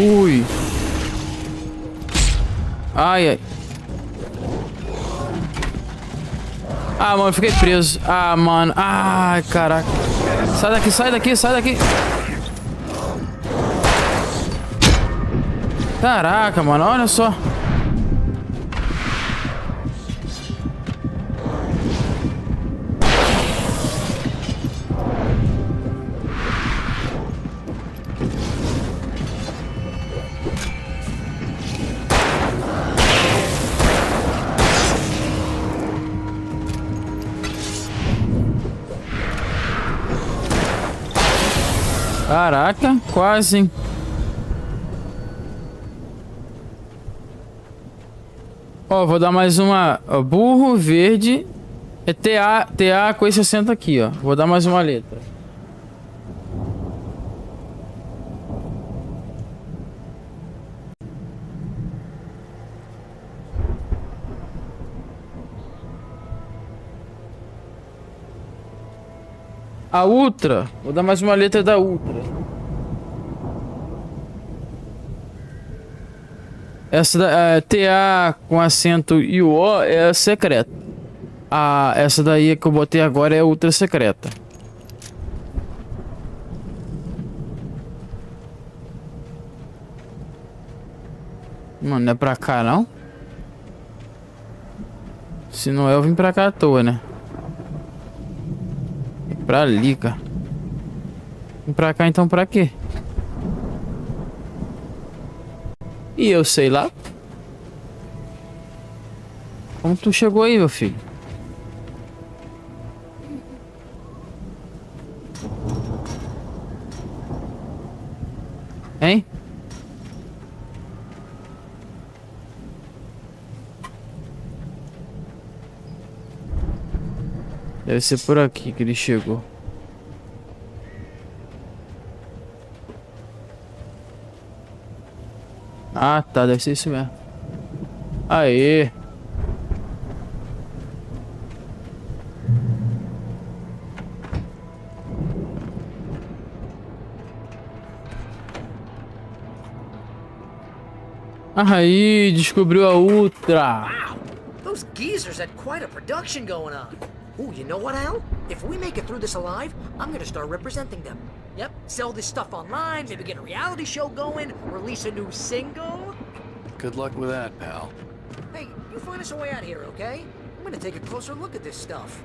Ui. Ai, ai. Ah, mano, eu fiquei preso. Ah, mano. Ai, caraca. Sai daqui, sai daqui, sai daqui. Caraca, mano, olha só. Caraca, quase. Ó, vou dar mais uma. Ó, burro, verde. É TA com esse acento aqui, ó. Vou dar mais uma letra. A Ultra. Vou dar mais uma letra da Ultra. Essa da TA com acento e o O é secreta. Essa daí que eu botei agora é ultra secreta. Mano, não é pra cá não? Se não é, eu vim pra cá à toa, né? É pra ali, cara. Vim pra cá então pra quê? E eu sei lá. Como tu chegou aí, meu filho? Hein? Deve ser por aqui que ele chegou. Ah, tá, deve ser isso mesmo. Aê! Aí, descobriu a Ultra. Wow, those geezers had quite a production going on. Ooh, you know what, Al? If we make it through this alive, I'm gonna start representing them. Yep, sell this stuff online, maybe get a reality show going, release a new single. Good luck with that, pal. Hey, you find us a way out here, okay? I'm gonna take a closer look at this stuff.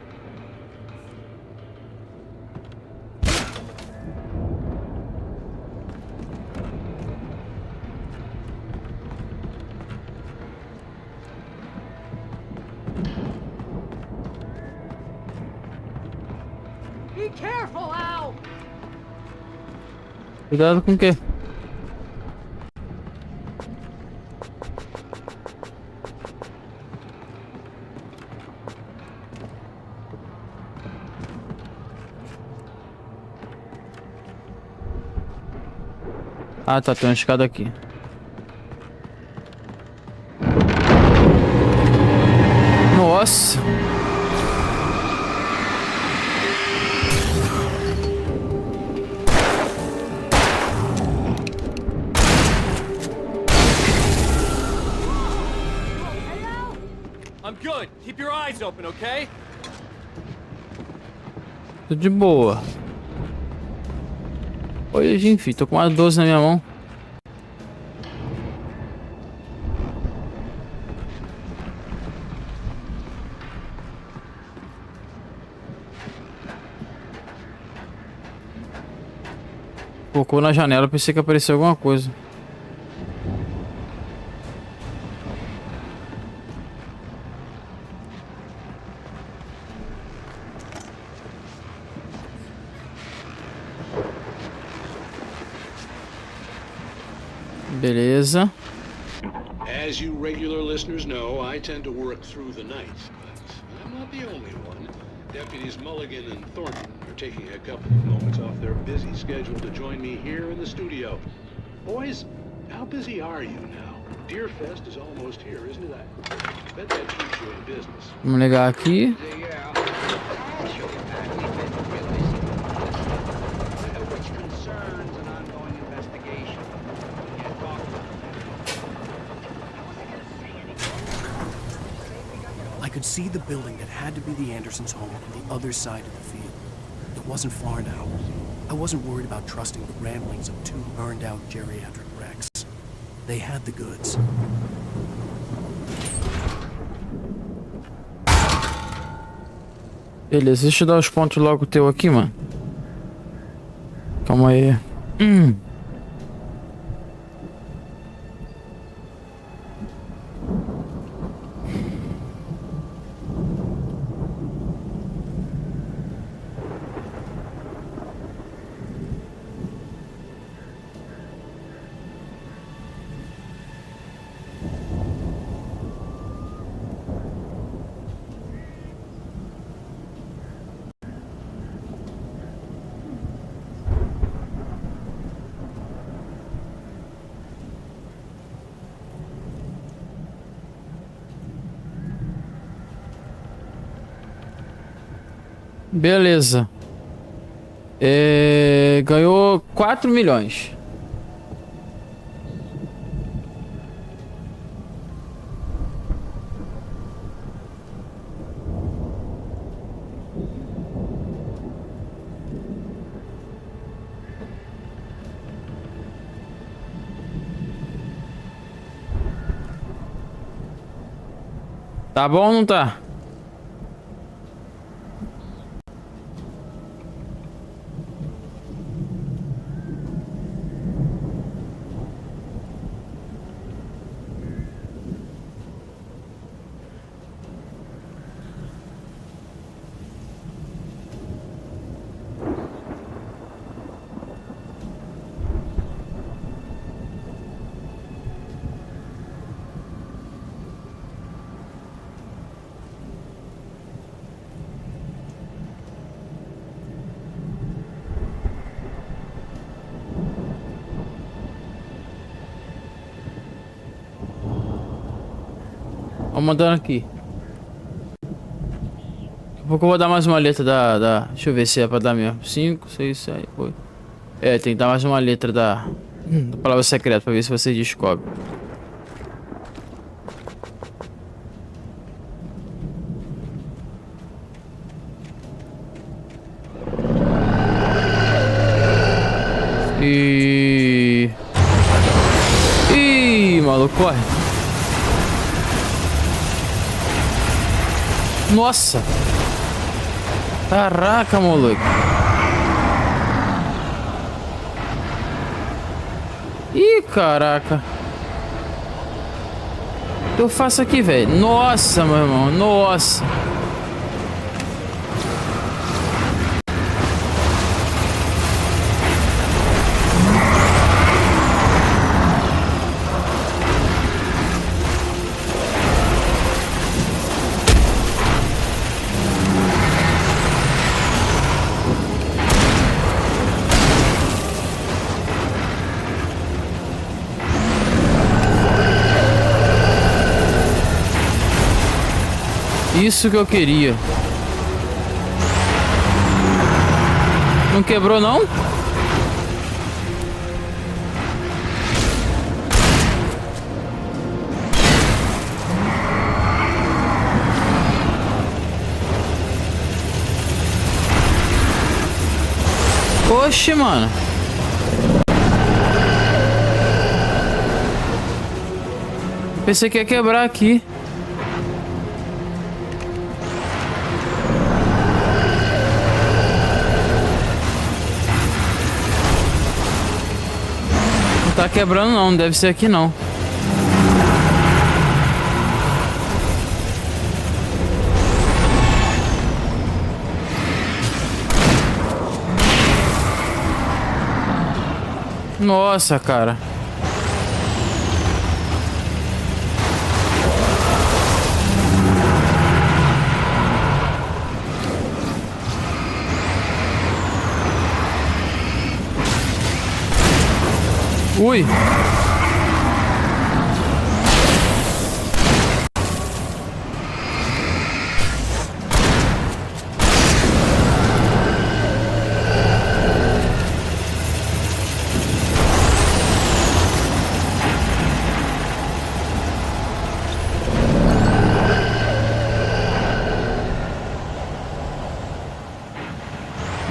Be careful, Al! Cuidado com o quê? Ah, tá, tem uma escada aqui. Nossa! I'm good. Keep your eyes open, okay? Tô de boa. Hoje, enfim, tô com uma 12 na minha mão. Focou na janela, pensei que apareceu alguma coisa. Beleza. As you regular listeners know, I tend to work through the night, but I'm not the only one. Deputies Mulligan and Thornton are taking a couple of moments off their busy schedule to join me here in the studio. Boys, how busy are you now? Deerfest is almost here, isn't it? I bet that keeps you in business. Vamos ligar aqui. I could see the building that had to be the Andersons' home on the other side of the field. It wasn't far now. I wasn't worried about trusting the ramblings of two burned-out geriatric wrecks. They had the goods. Beleza, deixa eu dar os pontos logo teu aqui, mano. Calma aí. Beleza. Ganhou 4 milhões. Tá bom ou não tá? Vamos mandando aqui. Daqui a pouco eu vou dar mais uma letra da... Deixa eu ver se é pra dar mesmo. 5, 6, 7, 8. Tem que dar mais uma letra da palavra secreta pra ver se você descobre. Ih, maluco, corre. Nossa! Caraca, maluco! Ih, caraca! O que eu faço aqui, velho? Nossa, meu irmão! Nossa! Isso que eu queria. Não quebrou, não? Oxe, mano. Pensei que ia quebrar aqui. Tá quebrando não deve ser aqui não. Nossa, cara. Ui.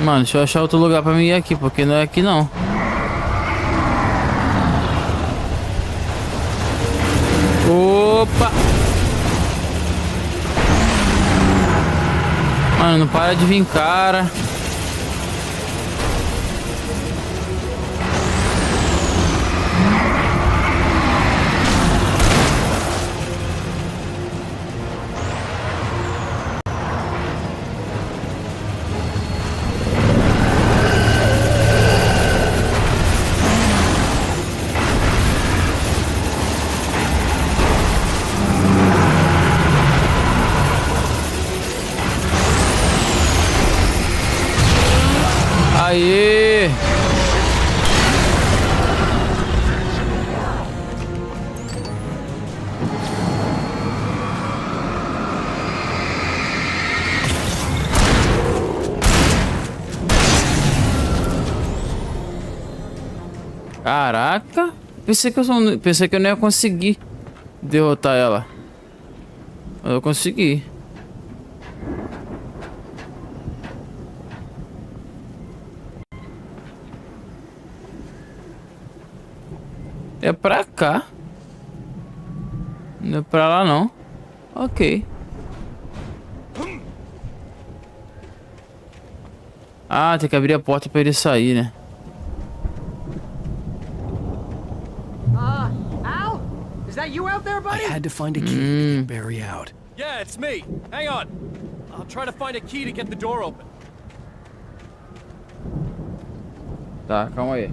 Mano, deixa eu achar outro lugar pra mim ir aqui, porque não é aqui não. Opa! Mano, não para de vir, cara. Aê! Caraca. Pensei que eu não ia conseguir derrotar ela. Mas eu consegui. É pra cá. Não é pra lá não. Ok. Ah, tem que abrir a porta pra ele sair, né? Al? Is that you out there, buddy? I had to find a key to get Barry out. Yeah, it's me. Hang on. I'll try to find a key to get the door open. Tá, calma aí.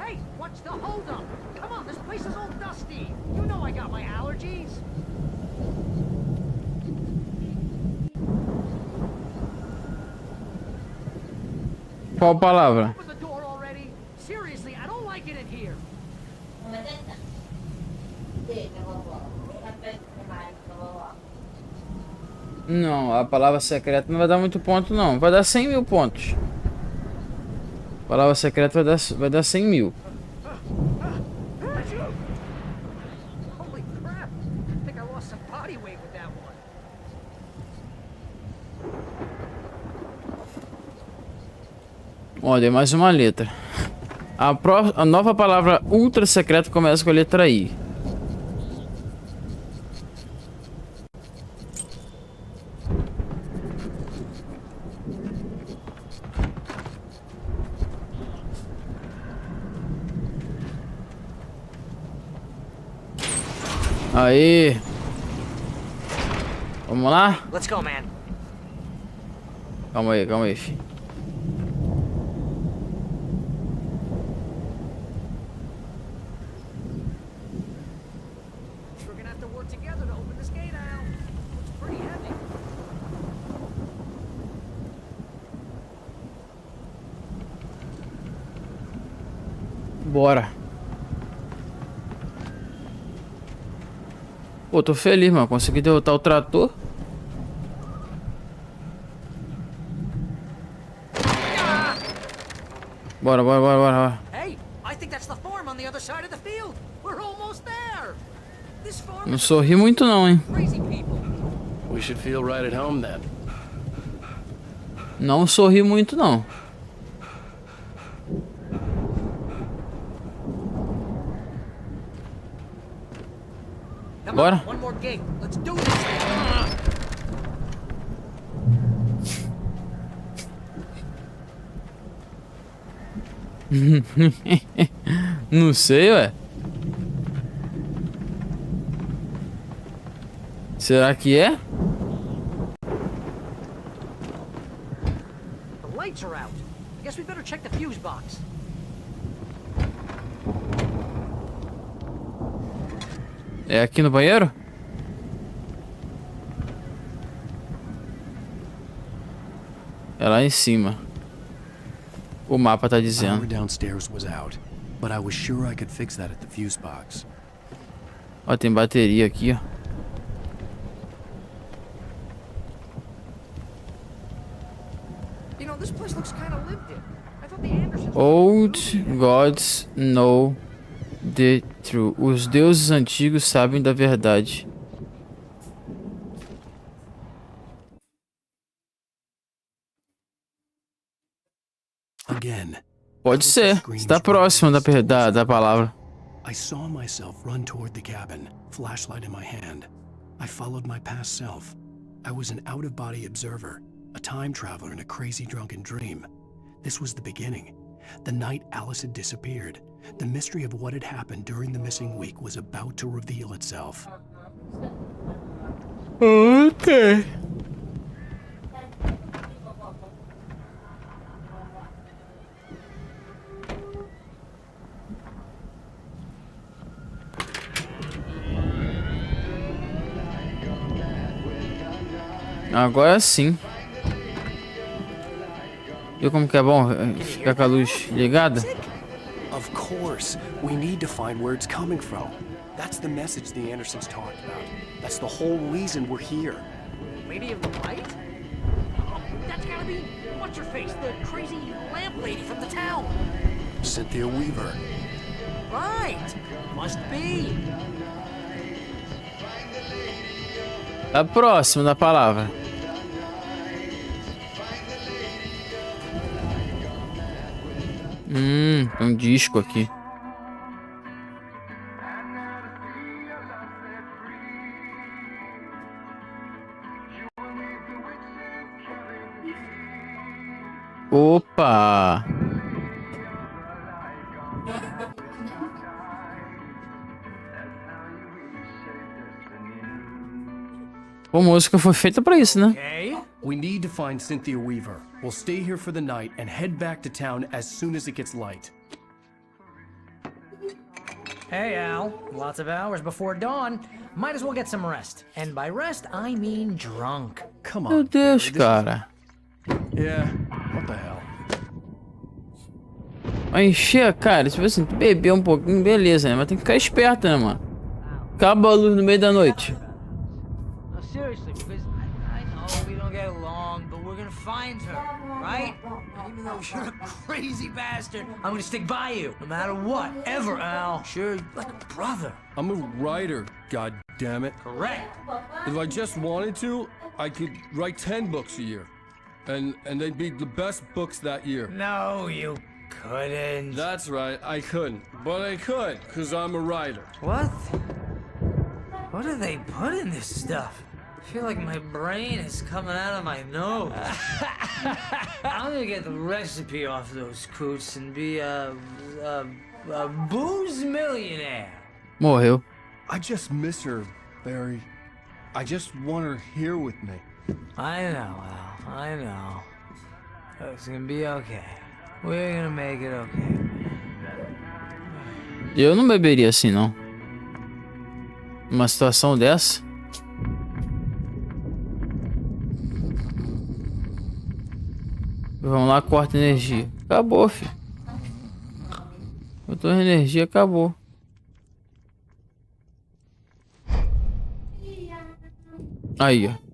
Hey, what's the holdup? Come on, this place is all dusty. You know I got my allergies. Qual palavra? Open the door already. Seriously, I don't like it in here. Não, a palavra secreta não vai dar muito ponto não. Vai dar 100 mil pontos. Palavra secreta vai dar 100 mil. Holy crap. I think I lost some body weight with that one. Ó, dei mais uma letra. A nova palavra ultra secreta começa com a letra I. Aí. Vamos lá? Let's go, man. Calma aí, filho. We're gonna have to work together to open this gate, Al. It's pretty heavy. Bora. Pô, tô feliz, mano. Consegui derrotar o trator. Bora. Hey, I think that's the farm on the other side of the field. We're almost there. This farm Não sorri muito não, hein. crazy people. We should feel right at home then. Não sorri muito não. Come Bora. on, one more gate. Let's do this. Não sei, ué. Será que é? The lights are out. I guess we better check the fuse box. É aqui no banheiro? É lá em cima. O mapa tá dizendo. Power downstairs was out, but I was sure I could fix that at the fuse box. Ó, tem bateria aqui, ó. You know, this place looks kind of lived in. I thought the Andersons... Old gods know the truth. Os deuses antigos sabem da verdade. Again. Pode ser. Está próximo da palavra. I saw myself run toward the cabin, flashlight in my hand. I followed my past self. I was an out-of-body observer, a time traveler in a crazy drunken dream. This was the beginning. The night Alice had disappeared. The mystery of what had happened during the missing week was about to reveal itself. Ok. Agora sim. Viu como que é bom ficar com a luz ligada? Of course, we need to find where it's coming from. That's the message the Andersons talked about. That's the whole reason we're here. Lady of the Light? Oh, that's It's gotta be what's her face, the crazy lamp lady from the town. Cynthia Weaver. Right. Must be. Tá próximo da palavra. Tem um disco aqui. Opa! A música foi feita pra isso, né? Okay. We need to find Cynthia Weaver. We'll stay here for the night and head back to town as soon as it gets light. Hey, Al. Lots of hours before dawn. Might as well get some rest. And by rest, I mean drunk. Come Meu on. Deus, cara. Yeah, what the hell? Vai encher, cara. Tipo assim, tu beber um pouquinho, beleza, né? Mas tem que ficar esperto, né, mano? Acaba a luz no meio da noite. No, seriously, because I know we don't get along, but we're gonna find her, right? Even though you're a crazy bastard, I'm gonna stick by you, no matter what, ever, Al. Sure, like a brother. I'm a writer, god damn it. Correct. If I just wanted to, I could write 10 books a year. And they'd be the best books that year. No, you couldn't. That's right, I couldn't. But I could, because I'm a writer. What? What do they put in this stuff? I feel like my brain is coming out of my nose. I'm gonna get the recipe off those coots and be a booze millionaire. Morreu. I just miss her, Barry. I just want her here with me. I know, Al. I know. It's gonna be okay. We're gonna make it okay. Eu não beberia assim, não. Numa situação dessa. Vamos lá, corta energia. Acabou, filho. Botou energia, acabou. Aí, ó.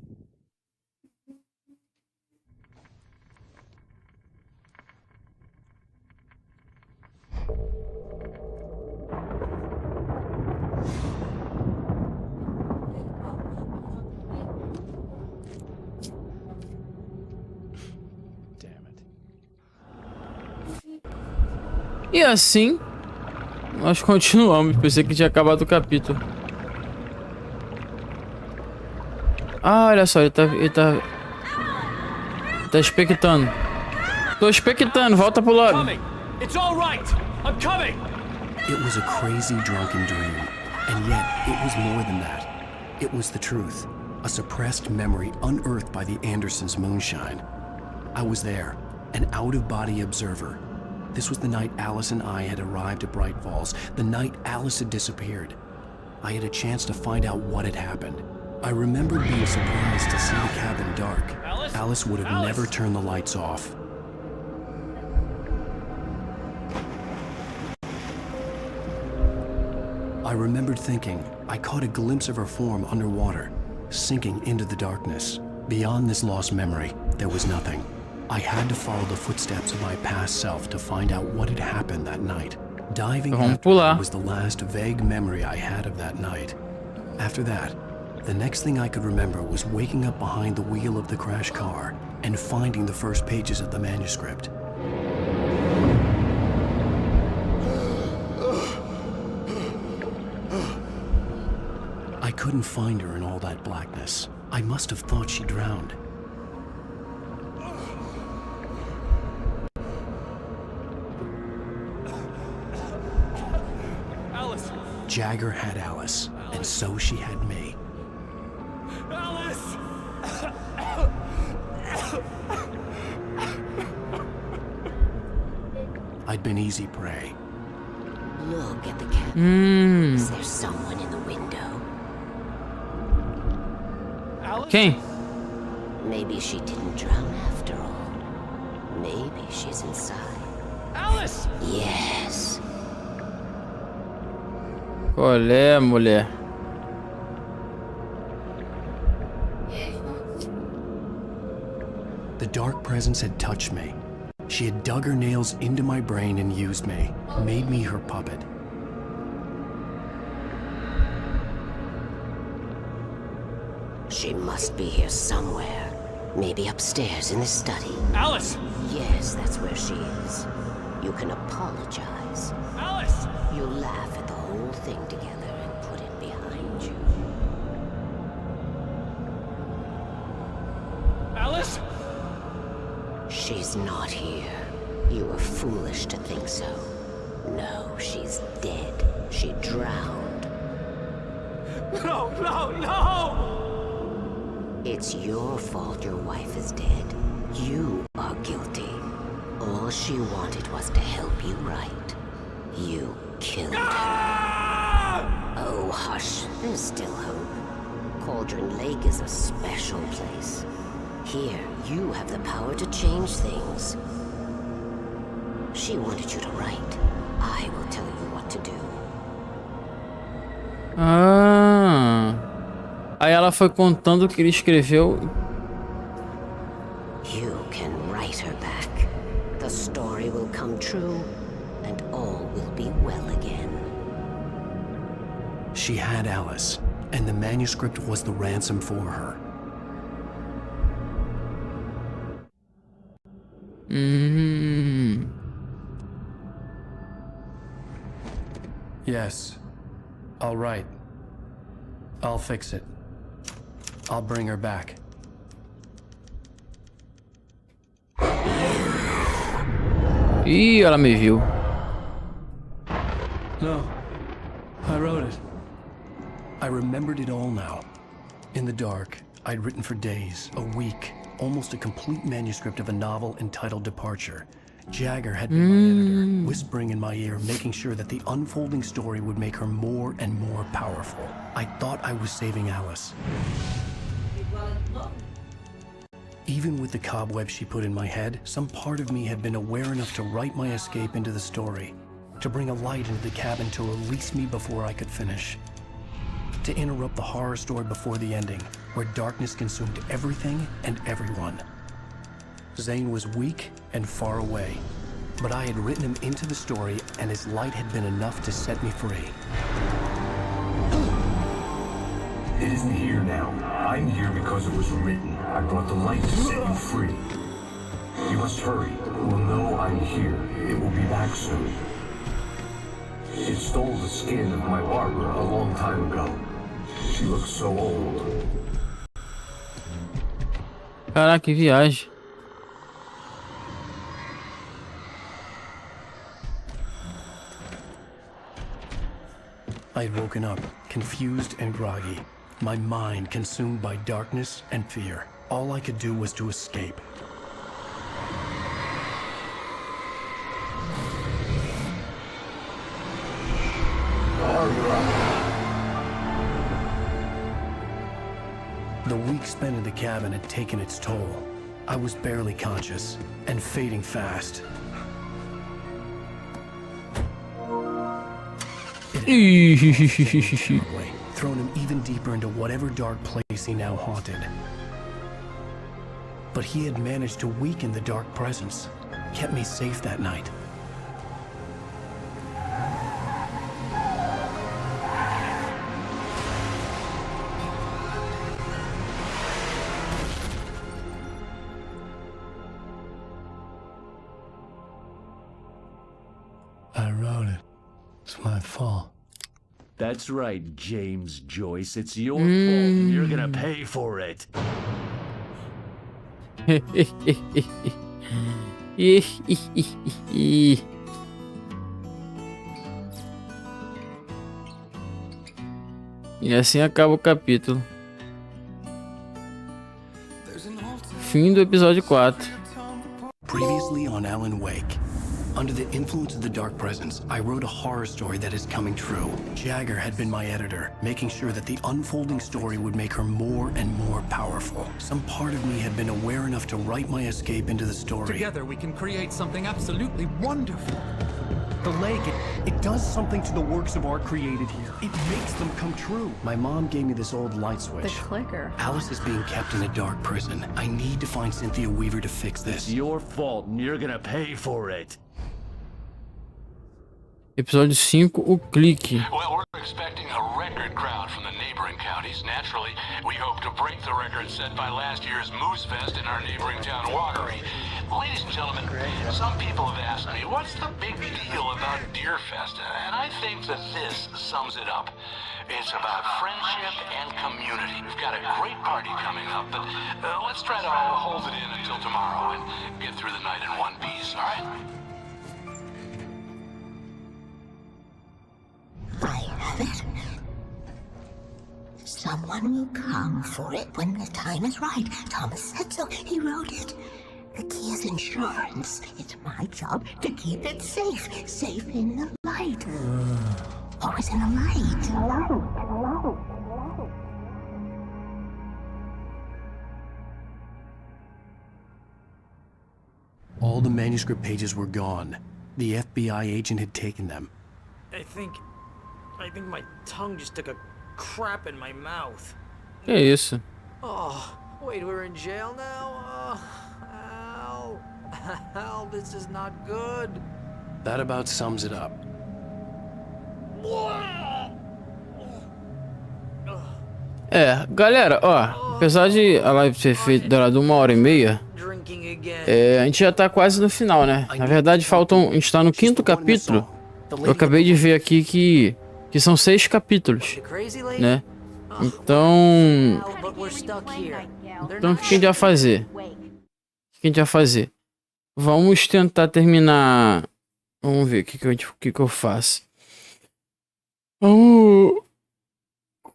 E assim, nós continuamos. Pensei que tinha acabado o capítulo. Ah, olha só, ele tá expectando. Tô expectando, volta pro lobby. It's all right. I'm coming. It was a crazy drunken dream, and yet it was more than that. It was the truth, a suppressed memory unearthed by the Andersons' moonshine. I was there, an out-of-body observer. This was the night Alice and I had arrived at Bright Falls, the night Alice had disappeared. I had a chance to find out what had happened. I remembered being surprised to see the cabin dark. Alice would have never turned the lights off. I remembered thinking I caught a glimpse of her form underwater, sinking into the darkness. Beyond this lost memory, there was nothing. I had to follow the footsteps of my past self to find out what had happened that night. Diving after her was the last vague memory I had of that night. After that, the next thing I could remember was waking up behind the wheel of the crashed car and finding the first pages of the manuscript. I couldn't find her in all that blackness. I must have thought she drowned. Alice. Jagger had Alice, and so she had me. Alice. I'd been easy prey. Look at the cabin. Is there someone in the window? Quem? Maybe she didn't drown after all. Maybe she's inside. Alice! Yes. Qual é, mulher? The dark presence had touched me. She had dug her nails into my brain and used me, made me her puppet. She must be here somewhere. Maybe upstairs in the study. Alice! Yes, that's where she is. You can apologize. Alice! You'll laugh at the whole thing together and put it behind you. Alice? She's not here. You were foolish to think so. No, she's dead. She drowned. No, no, no! It's your fault your wife is dead. You are guilty. All she wanted was to help you right. You killed her. Oh, hush. There's still hope. Cauldron Lake is a special place. Here, you have the power to change things. She wanted you to write. I will tell you what to do. Ah. Aí ela foi contando o que ele escreveu. You can write her back. The story will come true, and all will be well again. She had Alice, and the manuscript was the ransom for her. Yes, I'll write. I'll fix it. I'll bring her back. Ih, ela me viu. No, I wrote it. I remembered it all now. In the dark, I'd written for days, a week, almost a complete manuscript of a novel entitled Departure. Jagger had been my editor, whispering in my ear, making sure that the unfolding story would make her more and more powerful. I thought I was saving Alice. Even with the cobweb she put in my head, some part of me had been aware enough to write my escape into the story, to bring a light into the cabin to release me before I could finish, to interrupt the horror story before the ending, where darkness consumed everything and everyone. Zane was weak and far away, but I had written him into the story, and his light had been enough to set me free. It isn't here now. I'm here because it was written. I brought the light to set you free. You must hurry. We'll know I'm here. It will be back soon. It stole the skin of my Barbara a long time ago. She looks so old. Caraca, que viagem. I had woken up, confused and groggy, my mind consumed by darkness and fear. All I could do was to escape. The week spent in the cabin had taken its toll. I was barely conscious, and fading fast. Thrown him even deeper into whatever dark place he now haunted. But he had managed to weaken the dark presence, kept me safe that night. I wrote it. It's my fault. That's right, James Joyce. It's your fault, and you're gonna pay for it. E assim acaba o capítulo. Fim do episódio 4. Previously on Alan Wake. Under the influence of the dark presence, I wrote a horror story that is coming true. Jagger had been my editor, making sure that the unfolding story would make her more and more powerful. Some part of me had been aware enough to write my escape into the story. Together we can create something absolutely wonderful. The lake, it does something to the works of art created here. It makes them come true. My mom gave me this old light switch. The clicker. Alice is being kept in a dark prison. I need to find Cynthia Weaver to fix this. It's your fault and you're gonna pay for it. Episódio 5, o clique. Well, we're expecting a record crowd from the neighboring counties. Naturally, we hope to break the record set by last year's Moose Fest in our neighboring town, Watery. Ladies and gentlemen, some people have asked me, what's the big deal about Deer Fest? And I think that this sums it up. It's about friendship and community. We've got a great party coming up, but let's try to hold it in until tomorrow and get through the night in one piece, all right? I have it. Someone will come for it when the time is right. Thomas said so. He wrote it. The key is insurance. It's my job to keep it safe. Safe in the light. Always in the light. All the manuscript pages were gone. The FBI agent had taken them. I think my tongue just took a crap in my mouth. Que isso? Oh, wait, we're in jail now? Oh, Al, this is not good. That about sums it up. É, galera, ó, apesar de a live ter feito durado 1h30, a gente já tá quase no final, né? Na verdade, faltam, a gente tá no 5º capítulo. Eu acabei de ver aqui que são 6 capítulos, né? Então, o que a gente vai fazer? O que a gente vai fazer? Vamos tentar terminar. Vamos ver o que eu faço. Vamos.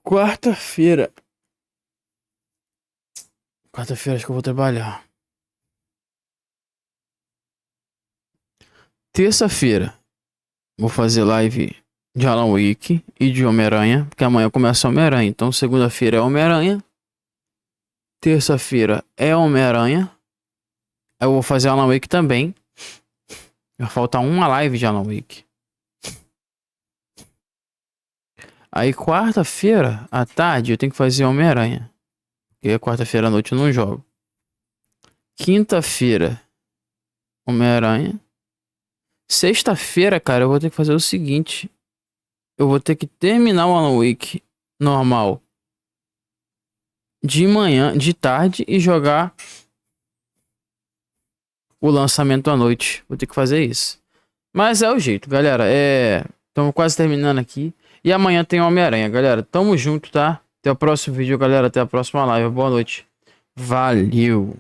Quarta-feira. Quarta-feira acho que eu vou trabalhar. Terça-feira vou fazer live de Alan Wake e de Homem-Aranha, porque amanhã começa Homem-Aranha. Então segunda-feira é Homem-Aranha. Terça-feira é Homem-Aranha. Eu vou fazer Alan Wake também. Vai faltar uma live de Alan Wake. Aí quarta-feira à tarde eu tenho que fazer Homem-Aranha. Porque quarta-feira à noite eu não jogo. Quinta-feira Homem-Aranha. Sexta-feira, cara, eu vou ter que fazer o seguinte. Eu vou ter que terminar o Alan Wake normal de manhã, de tarde, e jogar o lançamento à noite. Vou ter que fazer isso. Mas é o jeito, galera. Estamos quase terminando aqui. E amanhã tem Homem-Aranha, galera. Tamo junto, tá? Até o próximo vídeo, galera. Até a próxima live. Boa noite. Valeu.